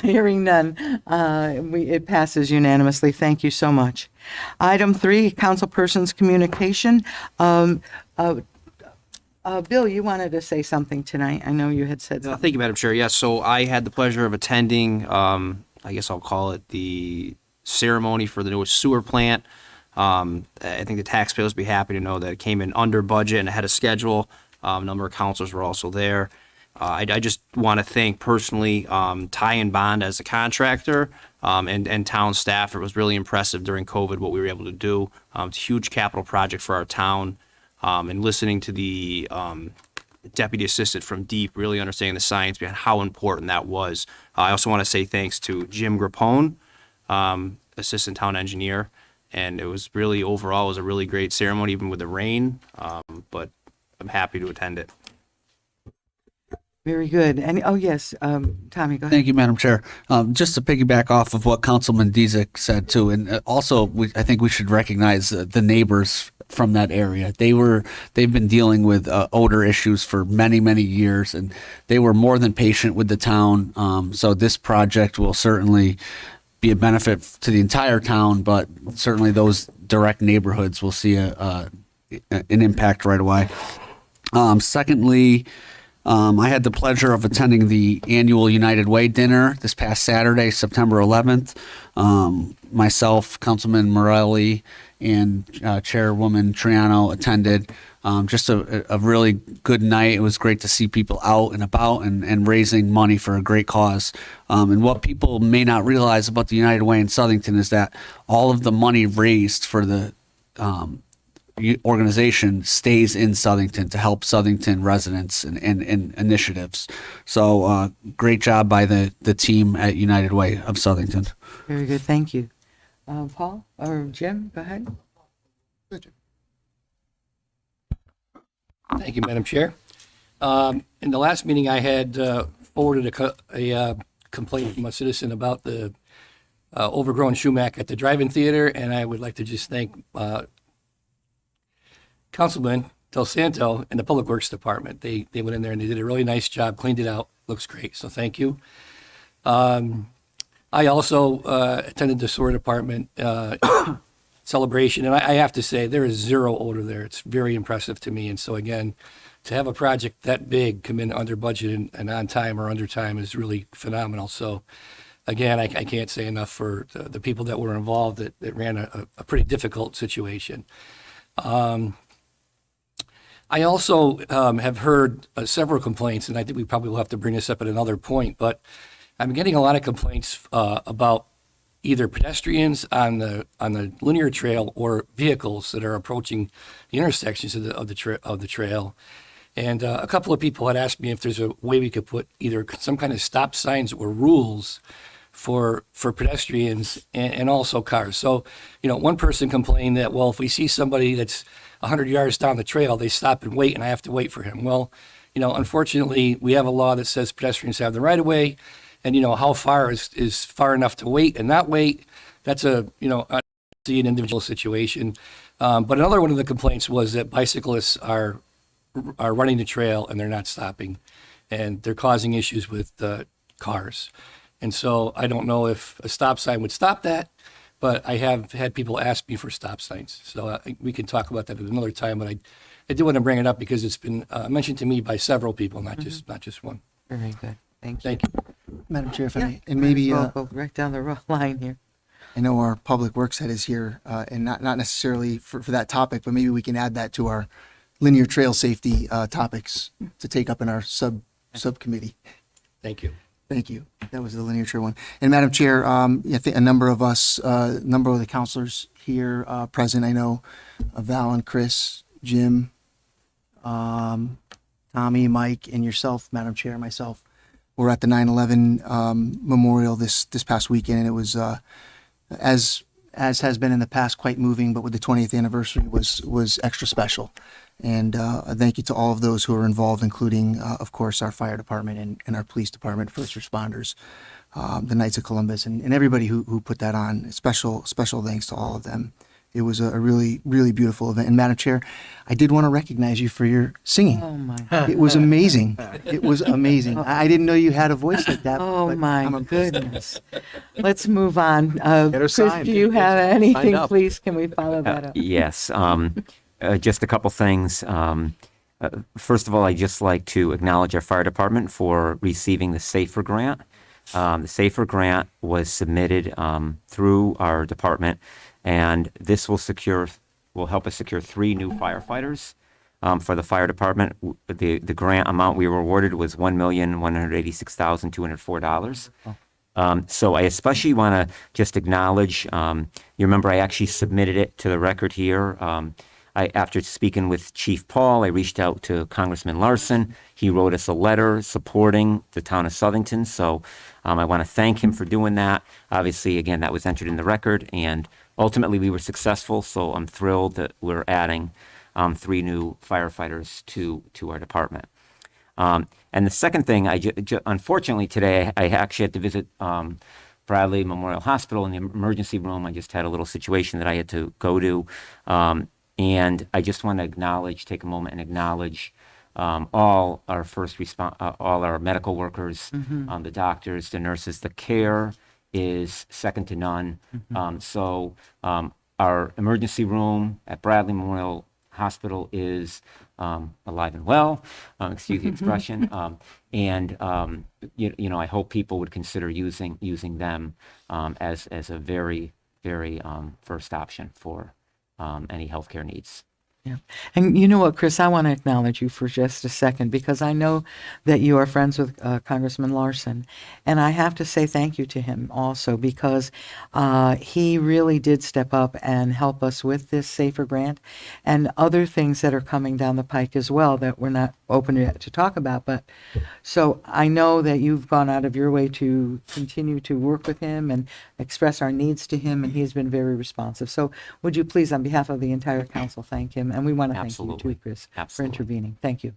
Hearing none, it passes unanimously. Thank you so much. Item 3, councilperson's communication. Bill, you wanted to say something tonight. I know you had said something. Thank you, Madam Chair. Yes, so I had the pleasure of attending, I guess I'll call it the ceremony for the newest sewer plant. I think the taxpayers will be happy to know that it came in under budget and ahead of schedule. A number of councilors were also there. I just want to thank personally Ty and Bond as a contractor and town staff. It was really impressive during COVID what we were able to do. It's a huge capital project for our town. And listening to the deputy assistant from Deep, really understanding the science behind how important that was. I also want to say thanks to Jim Grappone, assistant town engineer. And it was really, overall, it was a really great ceremony, even with the rain. But I'm happy to attend it. Very good. And, oh, yes, Tommy, go ahead. Thank you, Madam Chair. Just to piggyback off of what Councilman Dezek said too, and also I think we should recognize the neighbors from that area. They've been dealing with odor issues for many, many years, and they were more than patient with the town. So this project will certainly be a benefit to the entire town, but certainly those direct neighborhoods will see an impact right away. Secondly, I had the pleasure of attending the annual United Way dinner this past Saturday, September 11th. Myself, Councilman Morelli, and Chairwoman Triano attended. Just a really good night. It was great to see people out and about and raising money for a great cause. And what people may not realize about the United Way in Southington is that all of the money raised for the organization stays in Southington to help Southington residents and initiatives. So great job by the team at United Way of Southington. Very good. Thank you. Paul or Jim, go ahead. Thank you, Madam Chair. In the last meeting, I had forwarded a complaint from a citizen about the overgrown sumac at the drive-in theater, and I would like to just thank Councilman Del Santo and the Public Works Department. They went in there and they did a really nice job, cleaned it out, looks great, so thank you. I also attended the sewer department celebration, and I have to say there is zero odor there. It's very impressive to me, and so again, to have a project that big come in under budget and on time or under time is really phenomenal. So again, I can't say enough for the people that were involved that ran a pretty difficult situation. I also have heard several complaints, and I think we probably will have to bring this up at another point, but I'm getting a lot of complaints about either pedestrians on the linear trail or vehicles that are approaching the intersections of the trail. And a couple of people had asked me if there's a way we could put either some kind of stop signs or rules for pedestrians and also cars. So, one person complained that, well, if we see somebody that's 100 yards down the trail, they stop and wait, and I have to wait for him. Well, unfortunately, we have a law that says pedestrians have the right of way, and how far is far enough to wait and not wait. That's an individual situation. But another one of the complaints was that bicyclists are running the trail and they're not stopping, and they're causing issues with cars. And so I don't know if a stop sign would stop that, but I have had people ask me for stop signs. So we can talk about that at another time, but I do want to bring it up because it's been mentioned to me by several people, not just one. Very good. Thank you. Thank you. Madam Chair, if I Yeah, may, and maybe we'll go right down the line here. I know our Public Works head is here, and not necessarily for that topic, but maybe we can add that to our linear trail safety topics to take up in our subcommittee. Thank you. Thank you. That was the linear trail one. And Madam Chair, I think a number of us, a number of the counselors here present, I know Val and Chris, Jim, Tommy, Mike, and yourself, Madam Chair, myself, were at the 9/11 memorial this past weekend, and it was as has been in the past, quite moving, but with the 20th anniversary was extra special. And a thank you to all of those who are involved, including, of course, our fire department and our police department, first responders, the Knights of Columbus, and everybody who put that on. Special thanks to all of them. It was a really, really beautiful event. And Madam Chair, I did want to recognize you for your singing. Oh, my. It was amazing. It was amazing. I didn't know you had a voice like that. Oh, but my I'm goodness. Let's move on. her Chris, signed. do you have anything, up. please? Can we follow that up? Yes. Just a couple things. First of all, I'd just like to acknowledge our fire department for receiving the SAFER grant. The SAFER grant was submitted through our department, and this will help us secure 3 new firefighters for the fire department. The grant amount we were awarded was $1,186,204. So I especially want to just acknowledge, you remember I actually submitted it to the record here. After speaking with Chief Paul, I reached out to Congressman Larson. He wrote us a letter supporting the town of Southington. So I want to thank him for doing that. Obviously, again, that was entered in the record, and ultimately we were successful. So I'm thrilled that we're adding 3 new firefighters to our department. And the second thing, unfortunately today, I actually had to visit Bradley Memorial Hospital in the emergency room. I just had a little situation that I had to go to. And I just want to take a moment and acknowledge all our all our medical workers, the doctors, the nurses. The care is second to none. So our emergency room at Bradley Memorial Hospital is alive and well, excuse the expression. And I hope people would consider using them as a very, very first option for any healthcare needs. Yeah. And you know what, Chris, I want to acknowledge you for just a second, because I know that you are friends with Congressman Larson. And I have to say thank you to him also, because he really did step up and help us with this SAFER grant and other things that are coming down the pike as well that we're not open yet to talk about. But so I know that you've gone out of your way to continue to work with him and express our needs to him, and he's been very responsive. So would you please, on behalf of the entire council, thank him? And we want to thank you Absolutely. too, Chris, for Absolutely. intervening. Thank you.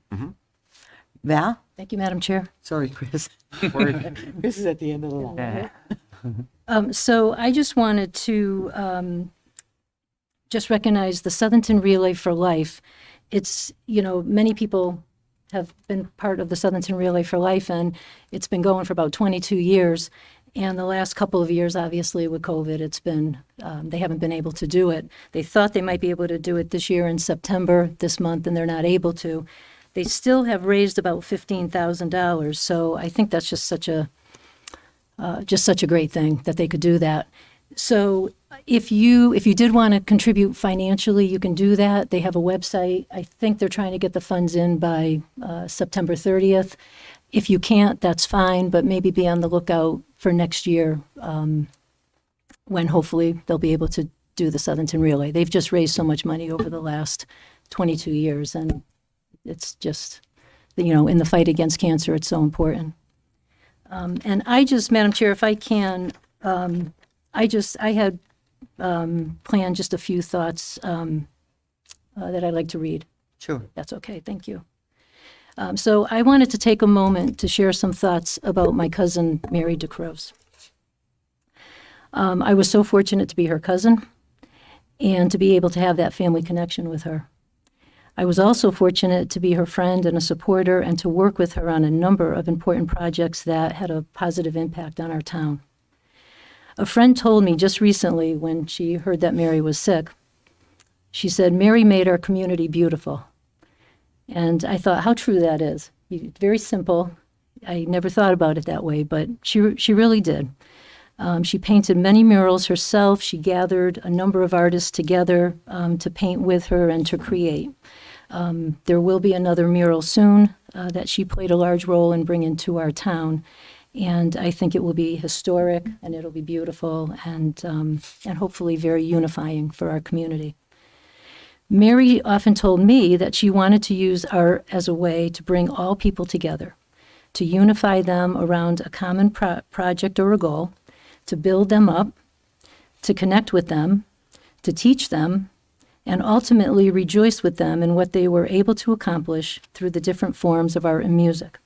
Val? Thank you, Madam Chair. Sorry, Chris. Chris is at the end of the line. So I just wanted to just recognize the Southington Relay for Life. It's, many people have been part of the Southington Relay for Life, and it's been going for about 22 years. And the last couple of years, obviously, with COVID, it's been, they haven't been able to do it. They thought they might be able to do it this year in September, this month, and they're not able to. They still have raised about $15,000. So I think that's just such a great thing that they could do that. So if you did want to contribute financially, you can do that. They have a website. I think they're trying to get the funds in by September 30th. If you can't, that's fine, but maybe be on the lookout for next year when hopefully they'll be able to do the Southington Relay. They've just raised so much money over the last 22 years, and it's just, in the fight against cancer, it's so important. And I just, Madam Chair, if I can, I had planned just a few thoughts that I'd like to read. Sure. That's okay, thank you. So I wanted to take a moment to share some thoughts about my cousin, Mary DeCrose. I was so fortunate to be her cousin and to be able to have that family connection with her. I was also fortunate to be her friend and a supporter and to work with her on a number of important projects that had a positive impact on our town. A friend told me just recently when she heard that Mary was sick, she said, "Mary made our community beautiful." And I thought how true that is. Very simple. I never thought about it that way, but she really did. She painted many murals herself. She gathered a number of artists together to paint with her and to create. There will be another mural soon that she played a large role in bringing to our town. And I think it will be historic and it'll be beautiful and hopefully very unifying for our community. Mary often told me that she wanted to use art as a way to bring all people together, to unify them around a common project or a goal, to build them up, to connect with them, to teach them, and ultimately rejoice with them in what they were able to accomplish through the different forms of art and music.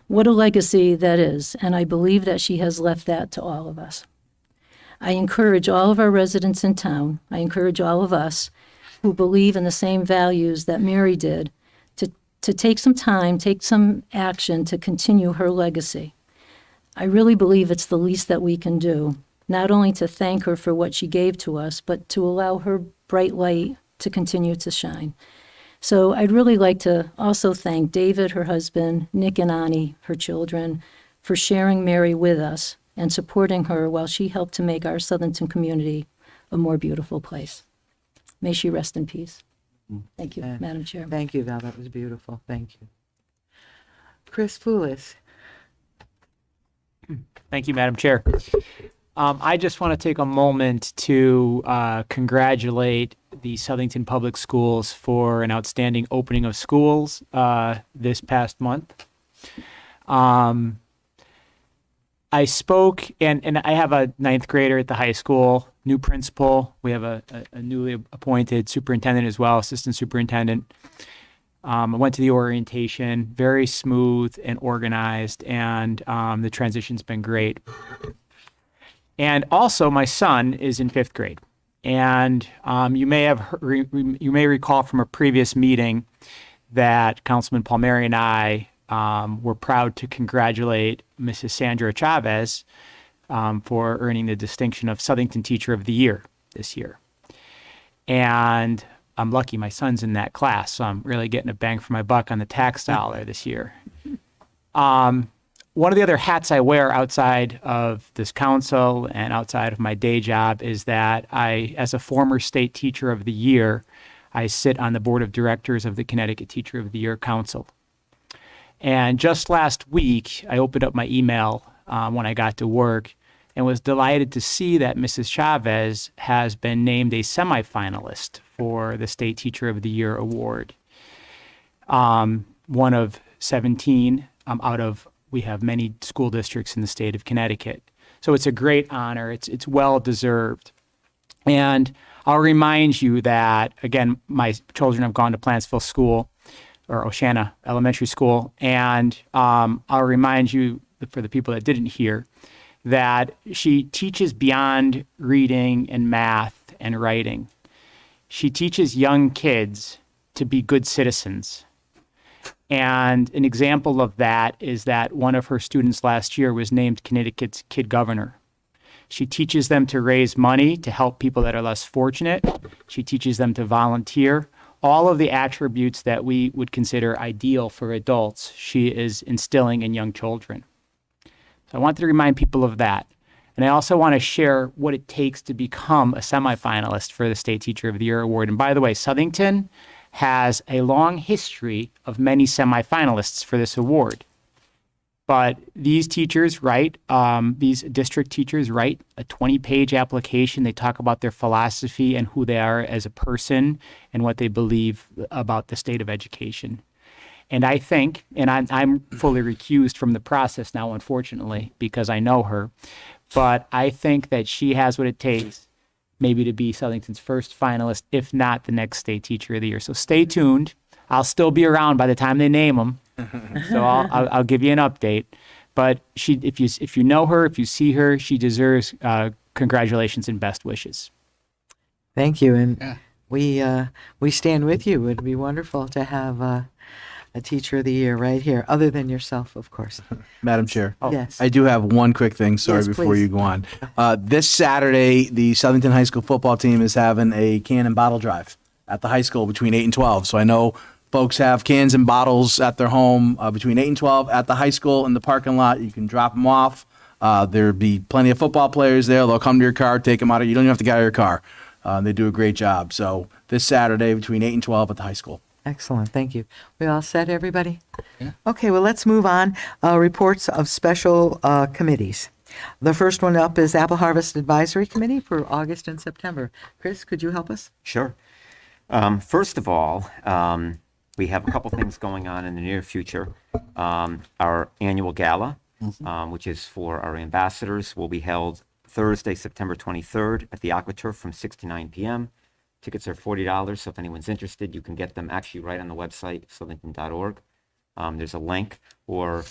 What a legacy that is, and I believe that she has left that to all of us. I encourage all of our residents in town, I encourage all of us who believe in the same values that Mary did to take some time, take some action to continue her legacy. I really believe it's the least that we can do, not only to thank her for what she gave to us, but to allow her bright light to continue to shine. So I'd really like to also thank David, her husband, Nick and Ani, her children, for sharing Mary with us and supporting her while she helped to make our Southington community a more beautiful place. May she rest in peace. Thank you, Madam Chair. Thank you, Val. That was beautiful. Thank you. Chris Poulos. Thank you, Madam Chair. I just want to take a moment to congratulate the Southington Public Schools for an outstanding opening of schools this past month. I spoke, and I have a ninth grader at the high school, new principal. We have a newly appointed superintendent as well, assistant superintendent. I went to the orientation, very smooth and organized, and the transition's been great. And also, my son is in fifth grade, and you may recall from a previous meeting that Councilman Palmieri and I were proud to congratulate Mrs. Sandra Chavez for earning the distinction of Southington Teacher of the Year this year. And I'm lucky my son's in that class, so I'm really getting a bang for my buck on the tax dollar this year. One of the other hats I wear outside of this council and outside of my day job is that I, as a former state teacher of the year, I sit on the board of directors of the Connecticut Teacher of the Year Council. And just last week, I opened up my email when I got to work and was delighted to see that Mrs. Chavez has been named a semifinalist for the State Teacher of the Year award. One of 17 out of, we have many school districts in the state of Connecticut. So it's a great honor. It's well deserved. And I'll remind you that, again, my children have gone to Plantsville School or Oceana Elementary School. And I'll remind you, for the people that didn't hear, that she teaches beyond reading and math and writing. She teaches young kids to be good citizens. And an example of that is that one of her students last year was named Connecticut's Kid Governor. She teaches them to raise money to help people that are less fortunate. She teaches them to volunteer. All of the attributes that we would consider ideal for adults, she is instilling in young children. So I wanted to remind people of that. And I also want to share what it takes to become a semifinalist for the State Teacher of the Year award. And by the way, Southington has a long history of many semifinalists for this award. But these teachers write, these district teachers write a 20-page application. They talk about their philosophy and who they are as a person and what they believe about the state of education. And I think, and I'm fully recused from the process now, unfortunately, because I know her, but I think that she has what it takes maybe to be Southington's first finalist, if not the next State Teacher of the Year. So stay tuned. I'll still be around by the time they name them. So I'll give you an update. But if you know her, if you see her, she deserves congratulations and best wishes. Thank you. And we stand with you. It would be wonderful to have a Teacher of the Year right here, other than yourself, of course. Madam Chair. Yes. I do have one quick thing, sorry, Yes, before please. you go on. This Saturday, the Southington High School football team is having a can and bottle drive at the high school between 8 and 12. So I know folks have cans and bottles at their home between 8 and 12 at the high school in the parking lot. You can drop them off. There'll be plenty of football players there. They'll come to your car, take them out. You don't even have to get out of your car. They do a great job. So this Saturday between 8 and 12 at the high school. Excellent. Thank you. We all set, everybody? Yeah. Okay, well, let's move on. Reports of special committees. The first one up is Apple Harvest Advisory Committee for August and September. Chris, could you help us? Sure. First of all, we have a couple things going on in the near future. Our annual gala, which is for our ambassadors, will be held Thursday, September 23rd at the AquaTurf from 6 to 9 p.m. Tickets are $40, so if anyone's interested, you can get them actually right on the website, southington.org. There's a link, or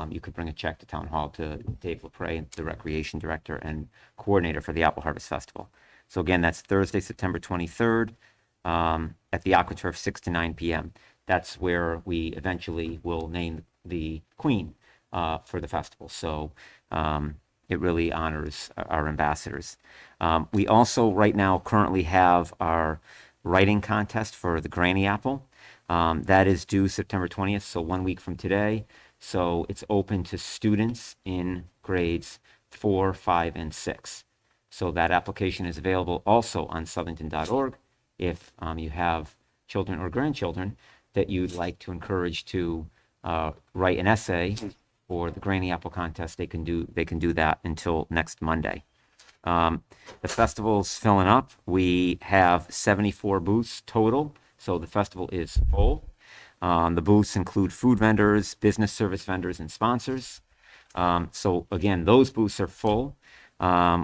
you could bring a check to Town Hall to Dave LaPre, the Recreation Director and Coordinator for the Apple Harvest Festival. So again, that's Thursday, September 23rd, at the AquaTurf, 6 to 9 p.m. That's where we eventually will name the queen for the festival. So it really honors our ambassadors. We also right now currently have our writing contest for the Granny Apple. That is due September 20th, so 1 week from today. So it's open to students in grades 4, 5, and 6. So that application is available also on southington.org. If you have children or grandchildren that you'd like to encourage to write an essay for the Granny Apple contest, they can do that until next Monday. The festival's filling up. We have 74 booths total, so the festival is full. The booths include food vendors, business service vendors, and sponsors. So again, those booths are full.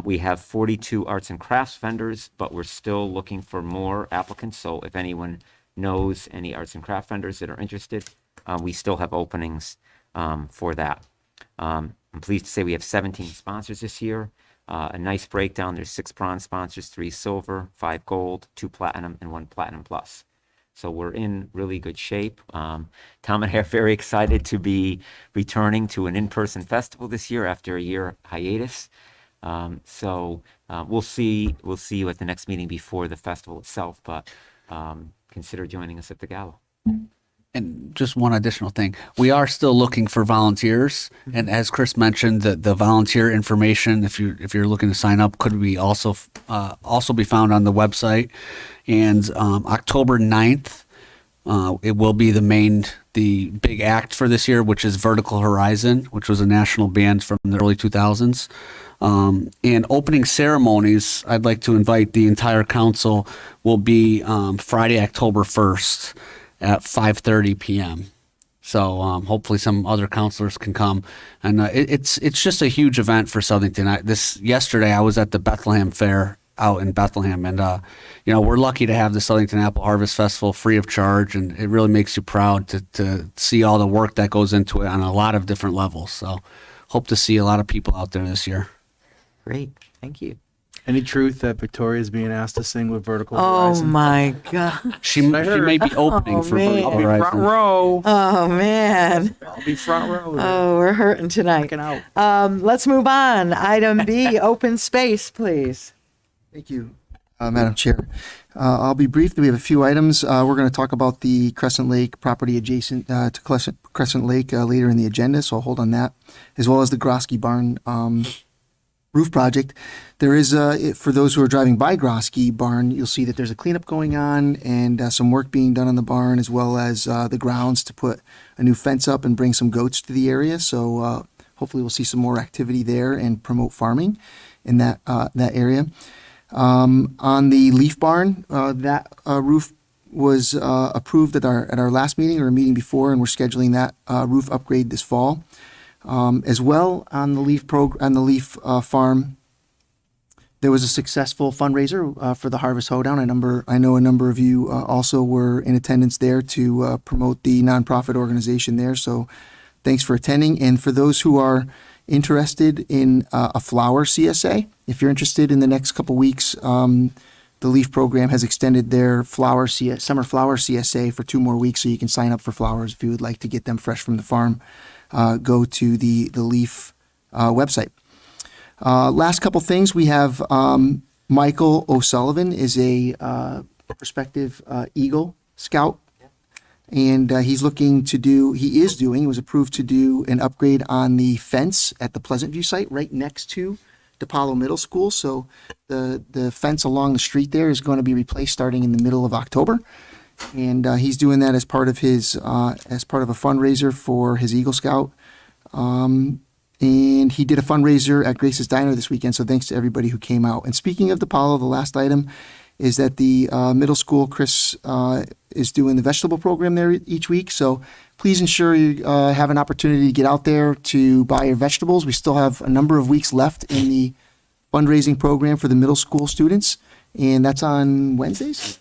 We have 42 arts and crafts vendors, but we're still looking for more applicants. So if anyone knows any arts and craft vendors that are interested, we still have openings for that. I'm pleased to say we have 17 sponsors this year. A nice breakdown. There's 6 bronze sponsors, 3 silver, 5 gold, 2 platinum, and 1 platinum plus. So we're in really good shape. Tom and I are very excited to be returning to an in-person festival this year after a year hiatus. So we'll see you at the next meeting before the festival itself, but consider joining us at the gala. And just one additional thing, we are still looking for volunteers. And as Chris mentioned, the volunteer information, if you're looking to sign up, could be also be found on the website. And October 9th, it will be the big act for this year, which is Vertical Horizon, which was a national band from the early 2000s. And opening ceremonies, I'd like to invite the entire council, will be Friday, October 1st. At 5:30 p.m. So hopefully some other counselors can come, and it's just a huge event for Southington. Yesterday I was at the Bethlehem Fair out in Bethlehem, and we're lucky to have the Southington Apple Harvest Festival free of charge, and it really makes you proud to see all the work that goes into it on a lot of different levels. So hope to see a lot of people out there this year. Great. Thank you. Any truth that Victoria is being asked to sing with Vertical Oh, Horizon? my God. She may be opening Oh, for man. Vertical I'll be front Horizon. row. Oh, man. I'll be front row. Oh, we're hurting tonight. Checking out. Let's move on. Item B, open space, please. Thank you, Madam Chair. I'll be brief. We have a few items. We're going to talk about the Crescent Lake property adjacent to Crescent Lake later in the agenda, so I'll hold on that, as well as the Grosky Barn roof project. There is, for those who are driving by Grosky Barn, you'll see that there's a cleanup going on and some work being done on the barn, as well as the grounds to put a new fence up and bring some goats to the area. So hopefully we'll see some more activity there and promote farming in that area. On the leaf barn, that roof was approved at our last meeting or a meeting before, and we're scheduling that roof upgrade this fall. As well, on the leaf farm, there was a successful fundraiser for the Harvest Hoedown. I know a number of you also were in attendance there to promote the nonprofit organization there. So, thanks for attending. And for those who are interested in a flower CSA, if you're interested in the next couple weeks, the LEAF program has extended their summer flower CSA for 2 more weeks, so you can sign up for flowers if you would like to get them fresh from the farm. Go to the LEAF website. Last couple things, we have Michael O'Sullivan is a prospective Eagle Scout, and he was approved to do an upgrade on the fence at the Pleasant View site right next to DePaulo Middle School. So the fence along the street there is going to be replaced starting in the middle of October. And he's doing that as part of a fundraiser for his Eagle Scout. And he did a fundraiser at Grace's Diner this weekend, so thanks to everybody who came out. And speaking of DePaulo, the last item is that the middle school, Chris is doing the vegetable program there each week. So please ensure you have an opportunity to get out there to buy your vegetables. We still have a number of weeks left in the fundraising program for the middle school students. And that's on Wednesdays?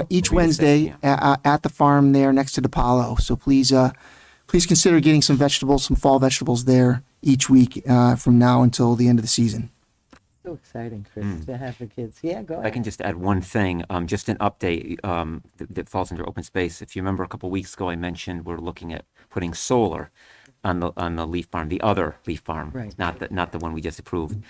Each Wednesday at the farm there next to DePaulo. So please please consider getting some vegetables, some fall vegetables there each week from now until the end of the season. So exciting, Chris, to have the kids. Yeah, go I ahead. can just add one thing, just an update that falls under open space. If you remember a couple weeks ago, I mentioned we're looking at putting solar on the leaf farm, the other leaf farm, Right. not the one we just approved.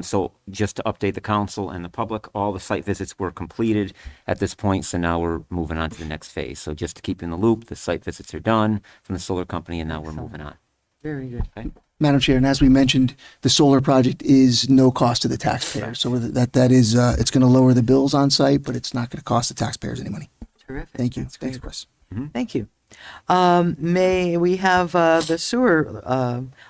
So just to update the council and the public, all the site visits were completed at this point. So now we're moving on to the next phase. So just to keep you in the loop, the site visits are done from the solar company, and now we're moving on. Very good. Okay. Madam Chair, and as we mentioned, the solar project is no cost to the taxpayer. So that is, it's going to lower the bills on site, but it's not going to cost the taxpayers any money. Terrific. Thank you. That's Thanks, great. Chris. Thank you. May we have the sewer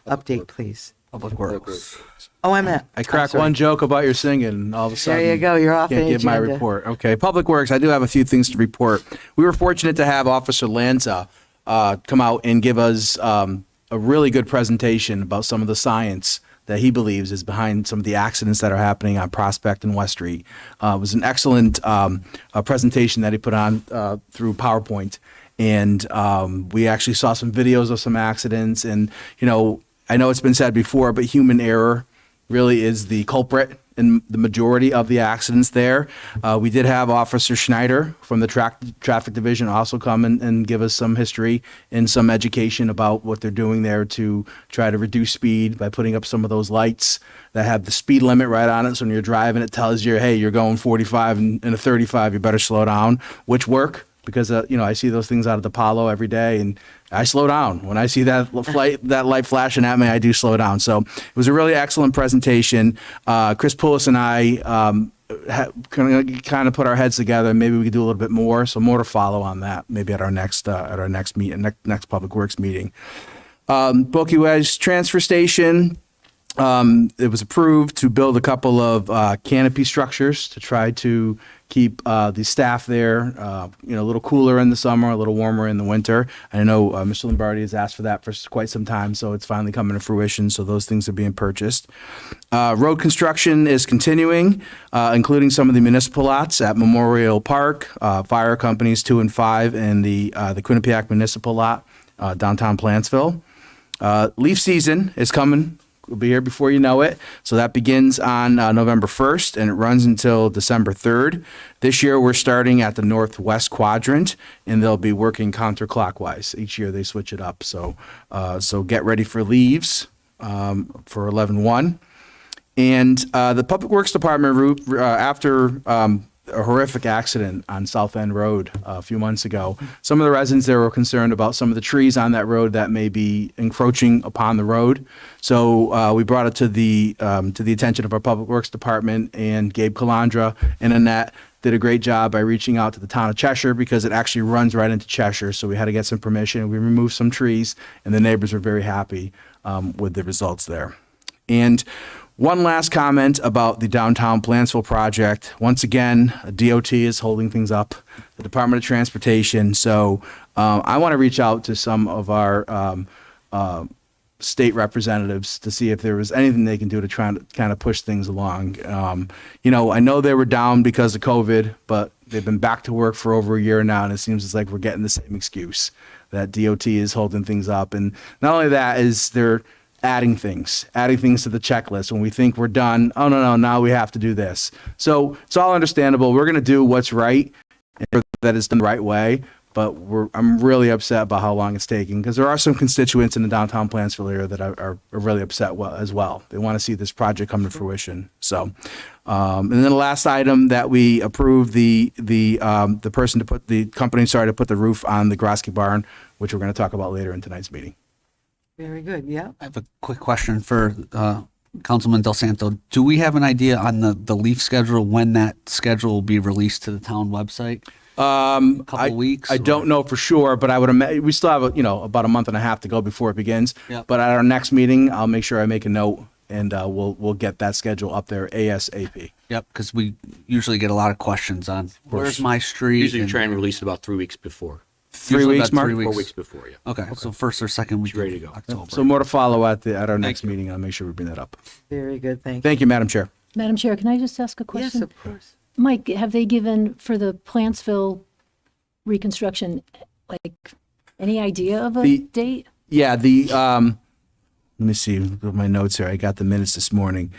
update, please? Public Works. Oh, I meant. I crack one joke about your singing, and all of a sudden. There you go. You're off Can't the give my agenda. report. Okay, Public Works. I do have a few things to report. We were fortunate to have Officer Lanza come out and give us a really good presentation about some of the science that he believes is behind some of the accidents that are happening on Prospect and West Street. It was an excellent presentation that he put on through PowerPoint, and we actually saw some videos of some accidents. And I know it's been said before, but human error really is the culprit in the majority of the accidents there. We did have Officer Schneider from the traffic division also come and give us some history and some education about what they're doing there to try to reduce speed by putting up some of those lights that have the speed limit right on it. So when you're driving, it tells you, hey, you're going 45 and a 35, you better slow down, which work. Because I see those things out at the Apollo every day, and I slow down when I see that light flashing at me. I do slow down. So it was a really excellent presentation. Chris Poulos and I kind of put our heads together. Maybe we could do a little bit more. So more to follow on that. Maybe at our next next Public Works meeting. Bulky Wedge Transfer Station. It was approved to build a couple of canopy structures to try to keep the staff there, a little cooler in the summer, a little warmer in the winter. I know Mr. Lombardi has asked for that for quite some time, so it's finally coming to fruition. So those things are being purchased. Road construction is continuing, including some of the municipal lots at Memorial Park, Fire Companies 2 and 5, and the Quinnipiac Municipal Lot, downtown Plantsville. Leaf season is coming. We'll be here before you know it. So that begins on November 1st and it runs until December 3rd. This year we're starting at the northwest quadrant and they'll be working counterclockwise. Each year they switch it up. So get ready for leaves for 11/1. And the Public Works Department after a horrific accident on South End Road a few months ago. Some of the residents there were concerned about some of the trees on that road that may be encroaching upon the road. So we brought it to the attention of our Public Works Department, and Gabe Calandra and Annette did a great job by reaching out to the town of Cheshire because it actually runs right into Cheshire. So we had to get some permission. We removed some trees, and the neighbors were very happy with the results there. And one last comment about the downtown Plantsville project. Once again, DOT is holding things up, the Department of Transportation. So I want to reach out to some of our state representatives to see if there was anything they can do to try to kind of push things along. I know they were down because of COVID, but they've been back to work for over a year now, and it seems like we're getting the same excuse that DOT is holding things up. And not only that, is they're adding things to the checklist when we think we're done. Oh, no, now we have to do this. So it's all understandable. We're going to do what's right and that is done the right way. But I'm really upset about how long it's taking because there are some constituents in the downtown Plantsville area that are really upset as well. They want to see this project come to fruition. So, and then the last item that we approved the company to put the roof on the Grosky barn, which we're going to talk about later in tonight's meeting. Very good. Yeah. I have a quick question for Councilman Del Santo. Do we have an idea on the leaf schedule, when that schedule will be released to the town website? A couple weeks? I don't know for sure, but I would imagine we still have about a month and a half to go before it begins. Yep. But at our next meeting, I'll make sure I make a note and we'll get that schedule up there ASAP. Yep, because we usually get a lot of questions on where's my street. Usually and- try and release it about 3 weeks before. 3 Usually weeks, about Mark? 3 4 weeks. weeks before, yeah. Okay, so first or second week ready of to go. October. So more to follow at our next meeting. I'll make sure we bring that up. Very good. Thank you. Thank you, Madam Chair. Madam Chair, can I just ask a question? Yes, of course. Mike, have they given, for the Plantsville reconstruction, like, any idea of a The- date? Yeah, let me see, look at my notes here. I got the minutes this morning.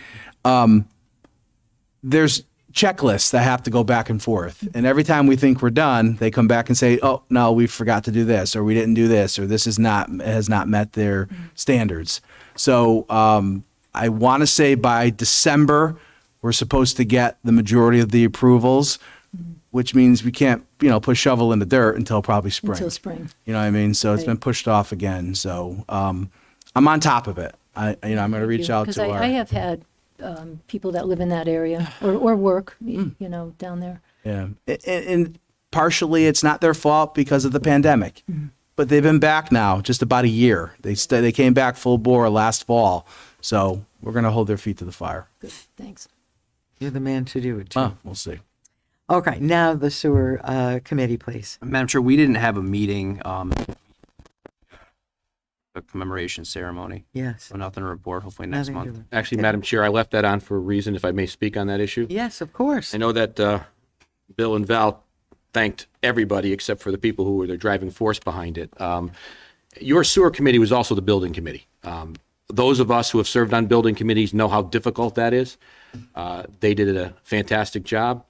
There's checklists that have to go back and forth. And every time we think we're done, they come back and say, oh, no, we forgot to do this, or we didn't do this, or this has not met their standards. So I want to say by December, we're supposed to get the majority of the approvals, which means we can't, put shovel in the dirt until probably spring. Until spring. You know what I mean? So it's Right. been pushed off again. So I'm on top of it. I'm going to reach out Because to our. I have had people that live in that area or work, down there. Yeah, and partially it's not their fault because of the pandemic, but they've been back now just about a year. They came back full bore last fall, so we're going to hold their feet to the fire. Good, thanks. You're the man to do it, too. We'll see. Okay, now the sewer committee, please. Madam Chair, we didn't have a meeting, a commemoration ceremony. Yes. So nothing to report, hopefully next Nothing to month. report. Actually, Madam Chair, I left that on for a reason, if I may speak on that issue. Yes, of course. I know that Bill and Val thanked everybody except for the people who were the driving force behind it. Your sewer committee was also the building committee. Those of us who have served on building committees know how difficult that is. They did a fantastic job.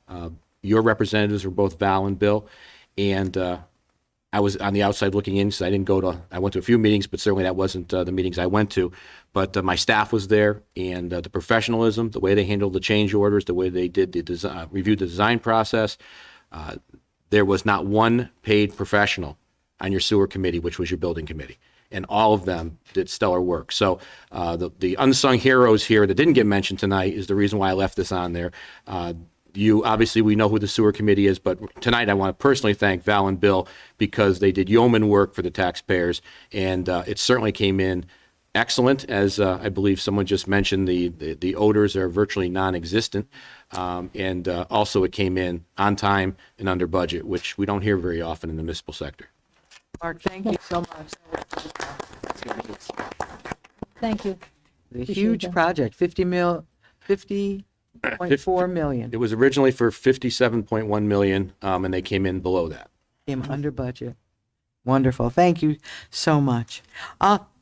Your representatives were both Val and Bill, and I was on the outside looking in, so I went to a few meetings, but certainly that wasn't the meetings I went to. But my staff was there, and the professionalism, the way they handled the change orders, the way they did the design, reviewed the design process, there was not one paid professional on your sewer committee, which was your building committee. And all of them did stellar work. So the unsung heroes here that didn't get mentioned tonight is the reason why I left this on there. Obviously, we know who the sewer committee is, but tonight I want to personally thank Val and Bill because they did yeoman work for the taxpayers, and it certainly came in excellent. As I believe someone just mentioned, the odors are virtually non-existent, and also it came in on time and under budget, which we don't hear very often in the municipal sector. Mark, thank you so much. Thank you. The Appreciate huge that. project, 50.4 million, It was originally for 57.1 million, and they came in below that. came under budget. Wonderful. Thank you so much.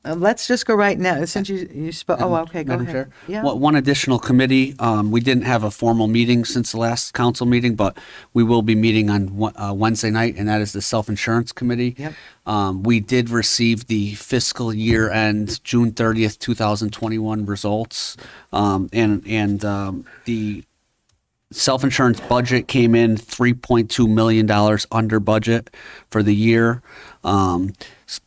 Let's just go right now, since you spoke. Oh, okay, go Madam ahead. Chair? Yeah. One additional committee, we didn't have a formal meeting since the last council meeting, but we will be meeting on Wednesday night, and that is the Self-Insurance Committee. Yep. We did receive the fiscal year end June 30th, 2021 results, and the self-insurance budget came in $3.2 million under budget for the year.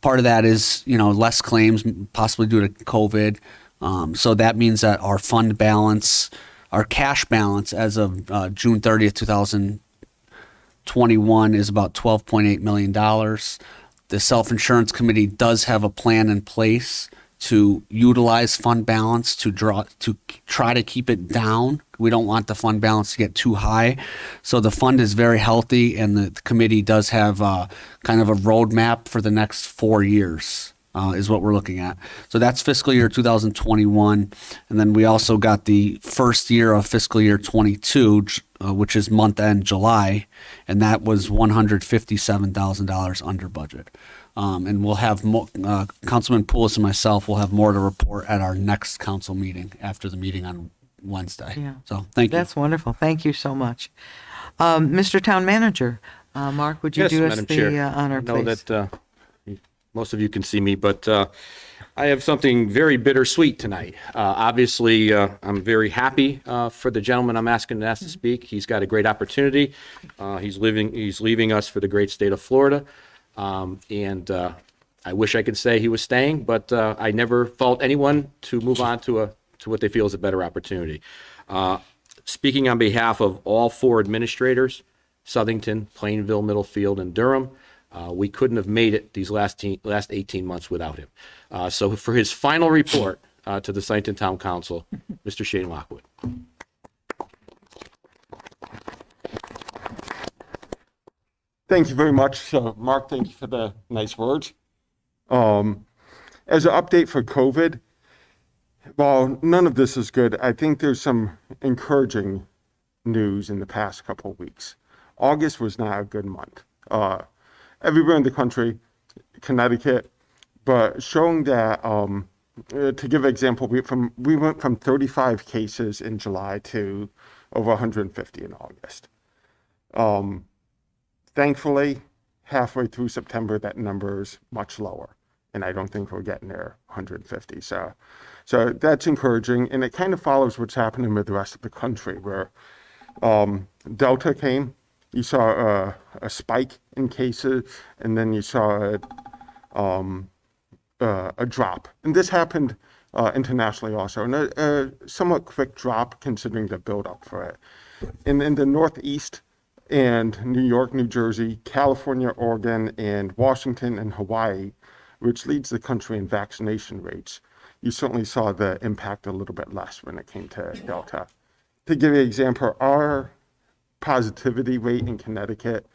Part of that is, less claims, possibly due to COVID. So that means that our fund balance, our cash balance as of June 30th, 2021 is about $12.8 million. The self-insurance committee does have a plan in place to utilize fund balance to try to keep it down. We don't want the fund balance to get too high. So the fund is very healthy, and the committee does have kind of a roadmap for the next 4 years is what we're looking at. So that's fiscal year 2021. And then we also got the first year of fiscal year 22, which is month end July, and that was $157,000 under budget. And we'll have Councilman Poulos and myself will have more to report at our next council meeting after the meeting on Wednesday. Yeah. So thank you. That's wonderful. Thank you so much. Mr. Town Manager, Mark, would you Yes, do us Madam the Chair. honor, I know please? that most of you can see me, but I have something very bittersweet tonight. Obviously, I'm very happy for the gentleman I'm asking to speak. He's got a great opportunity. He's leaving us for the great state of Florida. And I wish I could say he was staying, but I never fault anyone to move on to what they feel is a better opportunity. Speaking on behalf of all 4 administrators, Southington, Plainville, Middlefield, and Durham, we couldn't have made it these last 18 months without him. So for his final report to the Southington Town Council, Mr. Shane Lockwood. Thank you very much, Mark. Thank you for the nice words. As an update for COVID, while none of this is good, I think there's some encouraging news in the past couple of weeks. August was not a good month. Everywhere in the country, Connecticut, but showing that, to give an example, we went from 35 cases in July to over 150 in August. Thankfully, halfway through September, that number is much lower, and I don't think we're getting there 150. So that's encouraging, and it kind of follows what's happening with the rest of the country, where Delta came, you saw a spike in cases, and then you saw a drop. And this happened internationally also, and a somewhat quick drop considering the build-up for it. In the Northeast and New York, New Jersey, California, Oregon, and Washington and Hawaii, which leads the country in vaccination rates, you certainly saw the impact a little bit less when it came to Delta. To give you an example, our positivity rate in Connecticut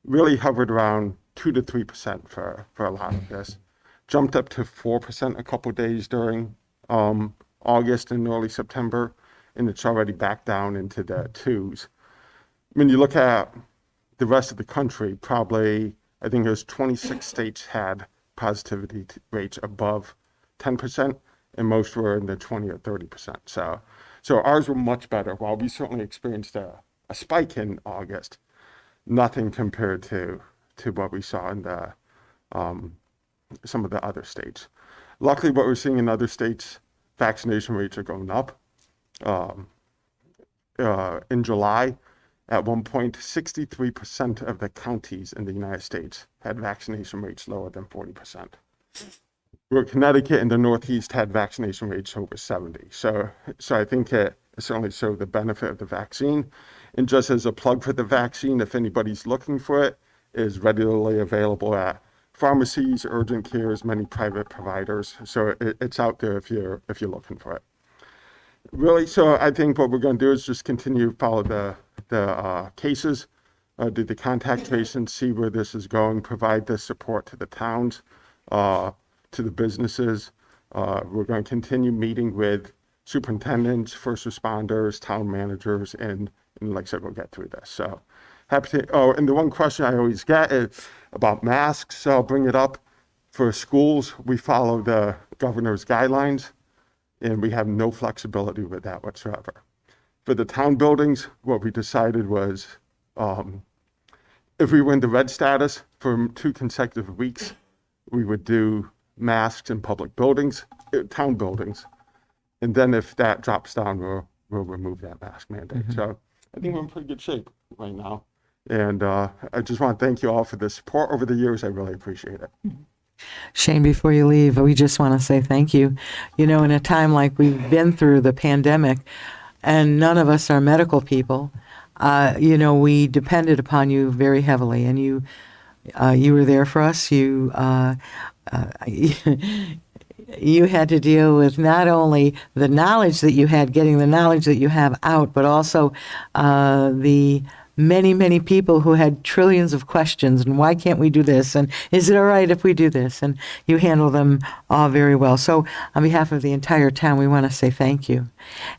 really hovered around 2 to 3% for a lot of this. Jumped up to 4% a couple days during August and early September, and it's already back down into the 2s. When you look at the rest of the country, probably, I think it was 26 states had positivity rates above 10%, and most were in the 20 or 30%. So ours were much better. While we certainly experienced a spike in August, nothing compared to what we saw in the some of the other states. Luckily, what we're seeing in other states, vaccination rates are going up. In July, at one point, 63% of the counties in the United States had vaccination rates lower than 40%. Where Connecticut and the Northeast had vaccination rates over 70. So I think it certainly showed the benefit of the vaccine. And just as a plug for the vaccine, if anybody's looking for it, it is readily available at pharmacies, urgent cares, many private providers. So it's out there if you're looking for it. Really, so I think what we're going to do is just continue to follow the cases, do the contact tracing, see where this is going, provide the support to the towns, to the businesses. We're going to continue meeting with superintendents, first responders, town managers, and like I said, we'll get through this. So happy to. Oh, and the one question I always get is about masks. So I'll bring it up. For schools, we follow the governor's guidelines, and we have no flexibility with that whatsoever. For the town buildings, what we decided was if we win the red status for 2 consecutive weeks, we would do masks in public buildings, town buildings. And then if that drops down, we'll remove that mask mandate. Mm-hmm. So I think we're in pretty good shape right now. And I just want to thank you all for the support over the years. I really appreciate it. Shane, before you leave, we just want to say thank you. You know, in a time like we've been through the pandemic, and none of us are medical people, you know, we depended upon you very heavily, and you were there for us. You had to deal with not only the knowledge that you had, getting the knowledge that you have out, but also the many, many people who had trillions of questions, and why can't we do this, and is it all right if we do this, and you handle them all very well. So on behalf of the entire town, we want to say thank you,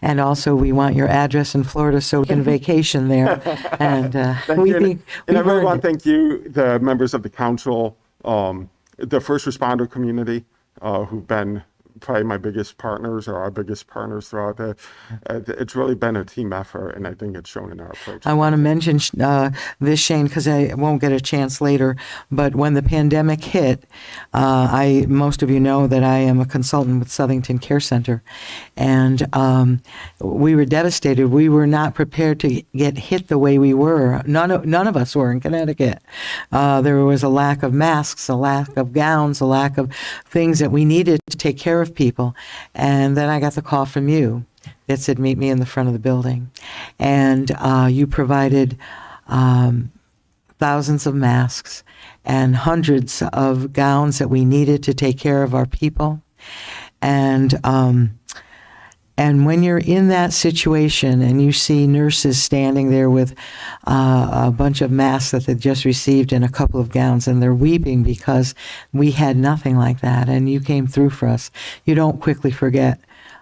and also we want your address in Florida so we can vacation there. And we think, and I really want to thank you, the members of the council, the first responder community, who've been probably my biggest partners, or our biggest partners throughout it's really been a team effort, and I think it's shown in our approach. I want to mention this, Shane, because I won't get a chance later, but when the pandemic hit, most of you know that I am a consultant with Southington Care Center, and we were devastated. We were not prepared to get hit the way we were. None of us were in Connecticut. There was a lack of masks, a lack of gowns, a lack of things that we needed to take care of people. And then I got the call from you that said, meet me in the front of the building. And you provided thousands of masks and hundreds of gowns that we needed to take care of our people. And when you're in that situation and you see nurses standing there with a bunch of masks that they've just received and a couple of gowns, and they're weeping because we had nothing like that, and you came through for us, you don't quickly forget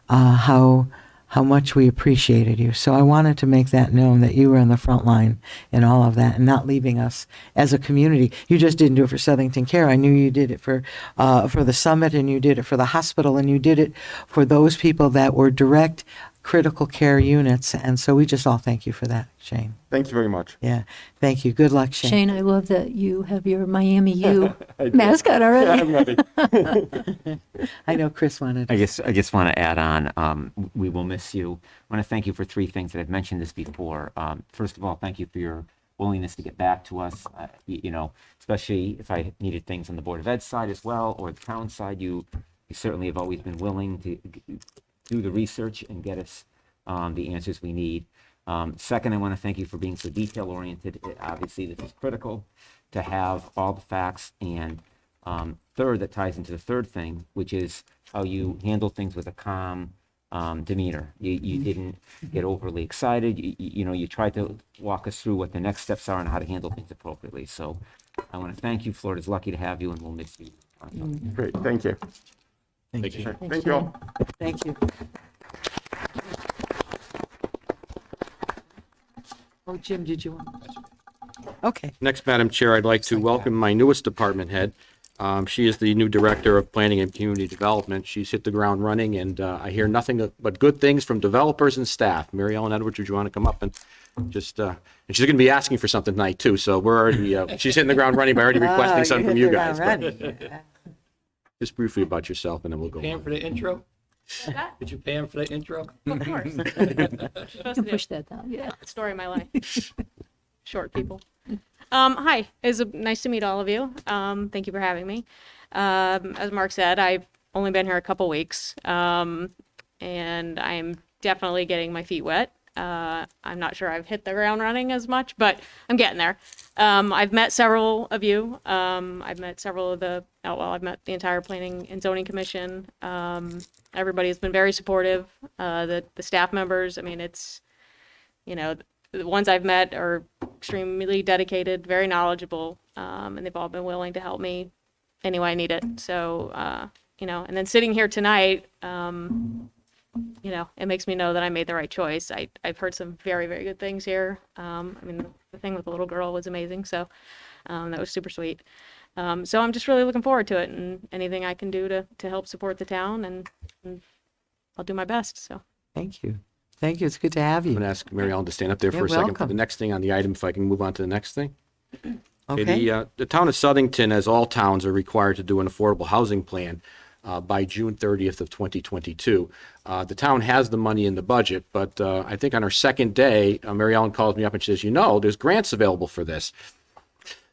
how how much we appreciated you. So I wanted to make that known that you were on the front line in all of that and not leaving us as a community. You just didn't do it for Southington Care. I knew you did it for the summit, and you did it for the hospital, and you did it for those people that were direct critical care units. And so we just all thank you for that, Shane. Thank you very much. Yeah, thank you. Good luck, Shane. Shane, I love that you have your Miami U mascot already. I'm ready. I know Chris wanted. I just want to add on. We will miss you. I want to thank you for three things that I've mentioned this before. First of all, thank you for your willingness to get back to us. Especially if I needed things on the Board of Ed side as well, or the town side. You certainly have always been willing to do the research and get us the answers we need. Second, I want to thank you for being so detail-oriented. Obviously, this is critical to have all the facts. And third, that ties into the third thing, which is how you handle things with a calm demeanor. You didn't get overly excited. You tried to walk us through what the next steps are and how to handle things appropriately. So I want to thank you. Florida's lucky to have you, and we'll miss you. Great, thank you. Thank you. Thank you all. Thank you. Oh, Jim, did you want? Okay. Next, Madam Chair, I'd like to welcome my newest department head. She is the new Director of Planning and Community Development. She's hit the ground running, and I hear nothing but good things from developers and staff. Mary Ellen Edwards, would you want to come up and just, and she's going to be asking for something tonight, too, so we're already, she's hitting the ground running by already requesting something from you guys. but Just briefly about yourself, and then we'll go Pay him on. for the intro? Did you pay him for the intro? Of course. You can push that down, yeah. Story of my life. Short people. Hi, it's nice to meet all of you. Thank you for having me. As Mark said, I've only been here a couple weeks, and I'm definitely getting my feet wet. I'm not sure I've hit the ground running as much, but I'm getting there. I've met several of you. I've met several of I've met the entire Planning and Zoning Commission. Everybody has been very supportive. The staff members, I mean, it's, the ones I've met are extremely dedicated, very knowledgeable, and they've all been willing to help me any way I need it. So, and then sitting here tonight, it makes me know that I made the right choice. I've heard some very, very good things here. I mean, the thing with the little girl was amazing. So that was super sweet. So I'm just really looking forward to it, and anything I can do to help support the town, and I'll do my best. So Thank you. Thank you. It's good to have I'm you. going to ask Mary Ellen to stand up there Yeah, for a second for welcome. the next thing on the item, if I can move on to the next thing. Okay. The town of Southington, as all towns, are required to do an affordable housing plan by June 30th of 2022. The town has the money in the budget, but I think on our second day, Mary Ellen calls me up and she says, there's grants available for this.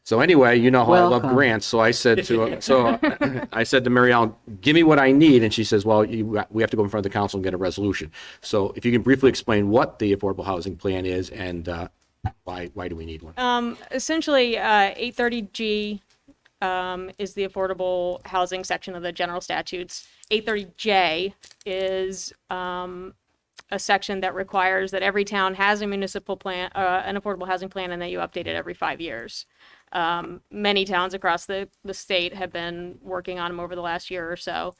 So anyway, you know how I love Welcome. grants. So I said to Mary Ellen, give me what I need. And she says, well, we have to go in front of the council and get a resolution. So if you can briefly explain what the affordable housing plan is and why do we need one? essentially, 830G is the affordable housing section of the general statutes. 830J is a section that requires that every town has a municipal plan, an affordable housing plan, and that you update it every 5 years. Many towns across the state have been working on them over the last year or so.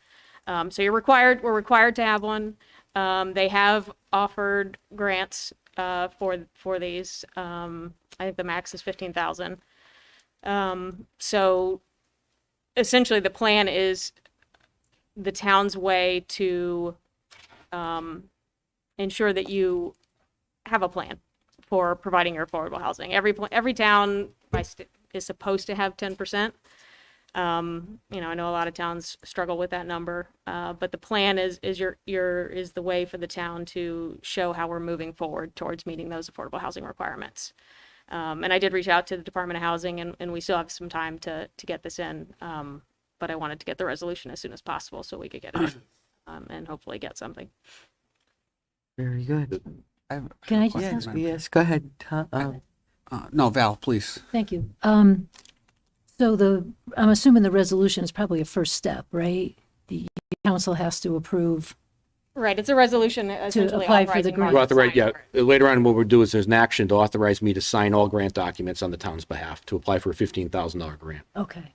So we're required to have one. They have offered grants for these. I think the max is 15,000. So essentially the plan is the town's way to ensure that you have a plan for providing your affordable housing. Every town is supposed to have 10%. I know a lot of towns struggle with that number, but the plan is the way for the town to show how we're moving forward towards meeting those affordable housing requirements. And I did reach out to the Department of Housing, and we still have some time to get this in, but I wanted to get the resolution as soon as possible so we could get it and hopefully get something. Very good. Can I just Yes, ask? yes, go ahead. No, Val, please. Thank you. So I'm assuming the resolution is probably a first step, right? The council has to approve. Right, it's a resolution essentially apply for the authorizing grant. Mark to Authorize, sign yeah. Later on, what we'll do is there's an action to authorize me to sign all grant documents on the town's behalf to apply for a $15,000 grant. Okay.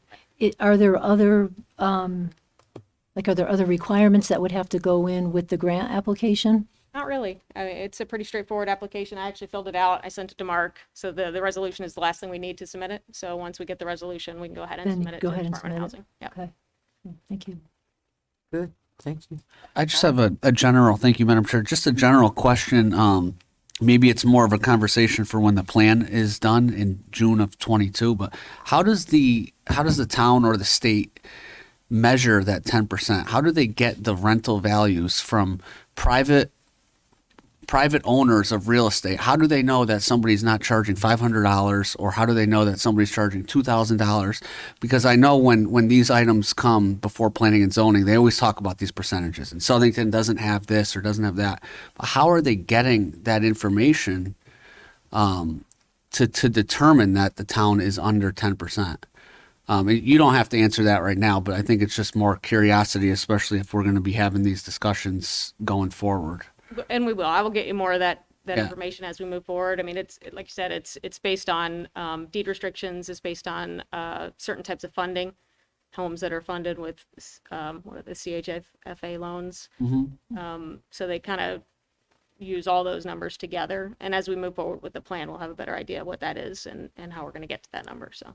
Are there other, are there other requirements that would have to go in with the grant application? Not really. I mean, it's a pretty straightforward application. I actually filled it out. I sent it to Mark. So the resolution is the last thing we need to submit it. So once we get the resolution, we can go ahead and Then submit it go to the ahead and Department of submit Housing. Yeah. Okay. Thank you. Good, thank you. I just have a general, thank you, Madam Chair, just a general question. Maybe it's more of a conversation for when the plan is done in June of 22, but how does the town or the state measure that 10%? How do they get the rental values from private owners of real estate? How do they know that somebody's not charging $500, or how do they know that somebody's charging $2,000? Because I know when these items come before planning and zoning, they always talk about these percentages, and Southington doesn't have this or doesn't have that. But how are they getting that information to determine that the town is under 10%? You don't have to answer that right now, but I think it's just more curiosity, especially if we're going to be having these discussions going forward. And we will. I will get you more of that Yeah. information as we move forward. I mean, it's like you said, it's based on deed restrictions. It's based on certain types of funding, homes that are funded with what are the CHFA loans. So they kind of use all those numbers together. And as we move forward with the plan, we'll have a better idea of what that is and how we're going to get to that number. So.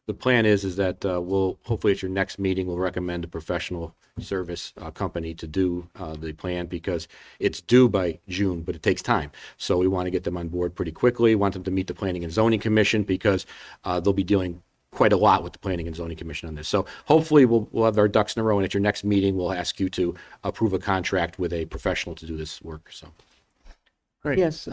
The plan is that we'll, hopefully at your next meeting, we'll recommend a professional service company to do the plan, because it's due by June, but it takes time. So we want to get them on board pretty quickly. Want them to meet the Planning and Zoning Commission, because they'll be dealing quite a lot with the Planning and Zoning Commission on this. So hopefully we'll have our ducks in a row, and at your next meeting, we'll ask you to approve a contract with a professional to do this work. So. Great. Yes,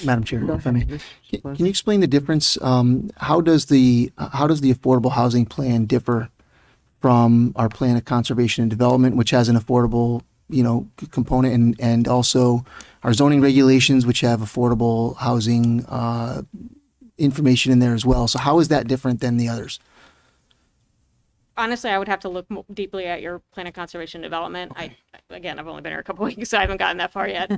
Madam Chair, Go if I may. ahead. Can you explain the difference? How does the affordable housing plan differ from our plan of conservation and development, which has an affordable, component, and also our zoning regulations, which have affordable housing information in there as well? So how is that different than the others? Honestly, I would have to look deeply at your plan of conservation and development. Again, I've only been here a couple weeks, so I haven't gotten that far yet.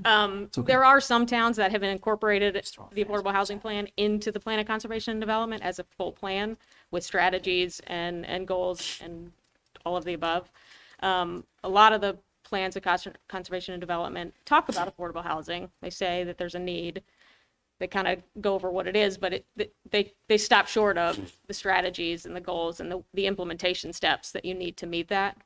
There are some towns that have incorporated the affordable housing plan into the plan of conservation and development as a full plan with strategies and goals and all of the above. A lot of the plans of conservation and development talk about affordable housing. They say that there's a need. They kind of go over what it is, but they stop short of the strategies and the goals and the implementation steps that you need to meet that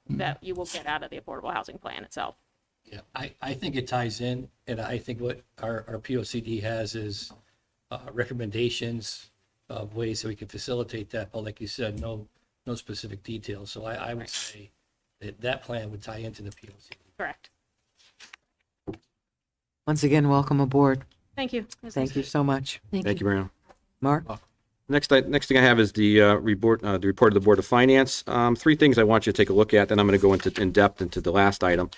you will get out of the affordable housing plan itself. Yeah, I think it ties in, and I think what our POCD has is recommendations of ways that we can facilitate that, but like you said, no specific details. So I would say that plan would tie into the POCD. Correct. Once again, welcome aboard. Thank you. Thank you so much. Thank you, Mariano. Mark? Next thing I have is the report of the Board of Finance. Three things I want you to take a look at, then I'm going to go in depth into the last item.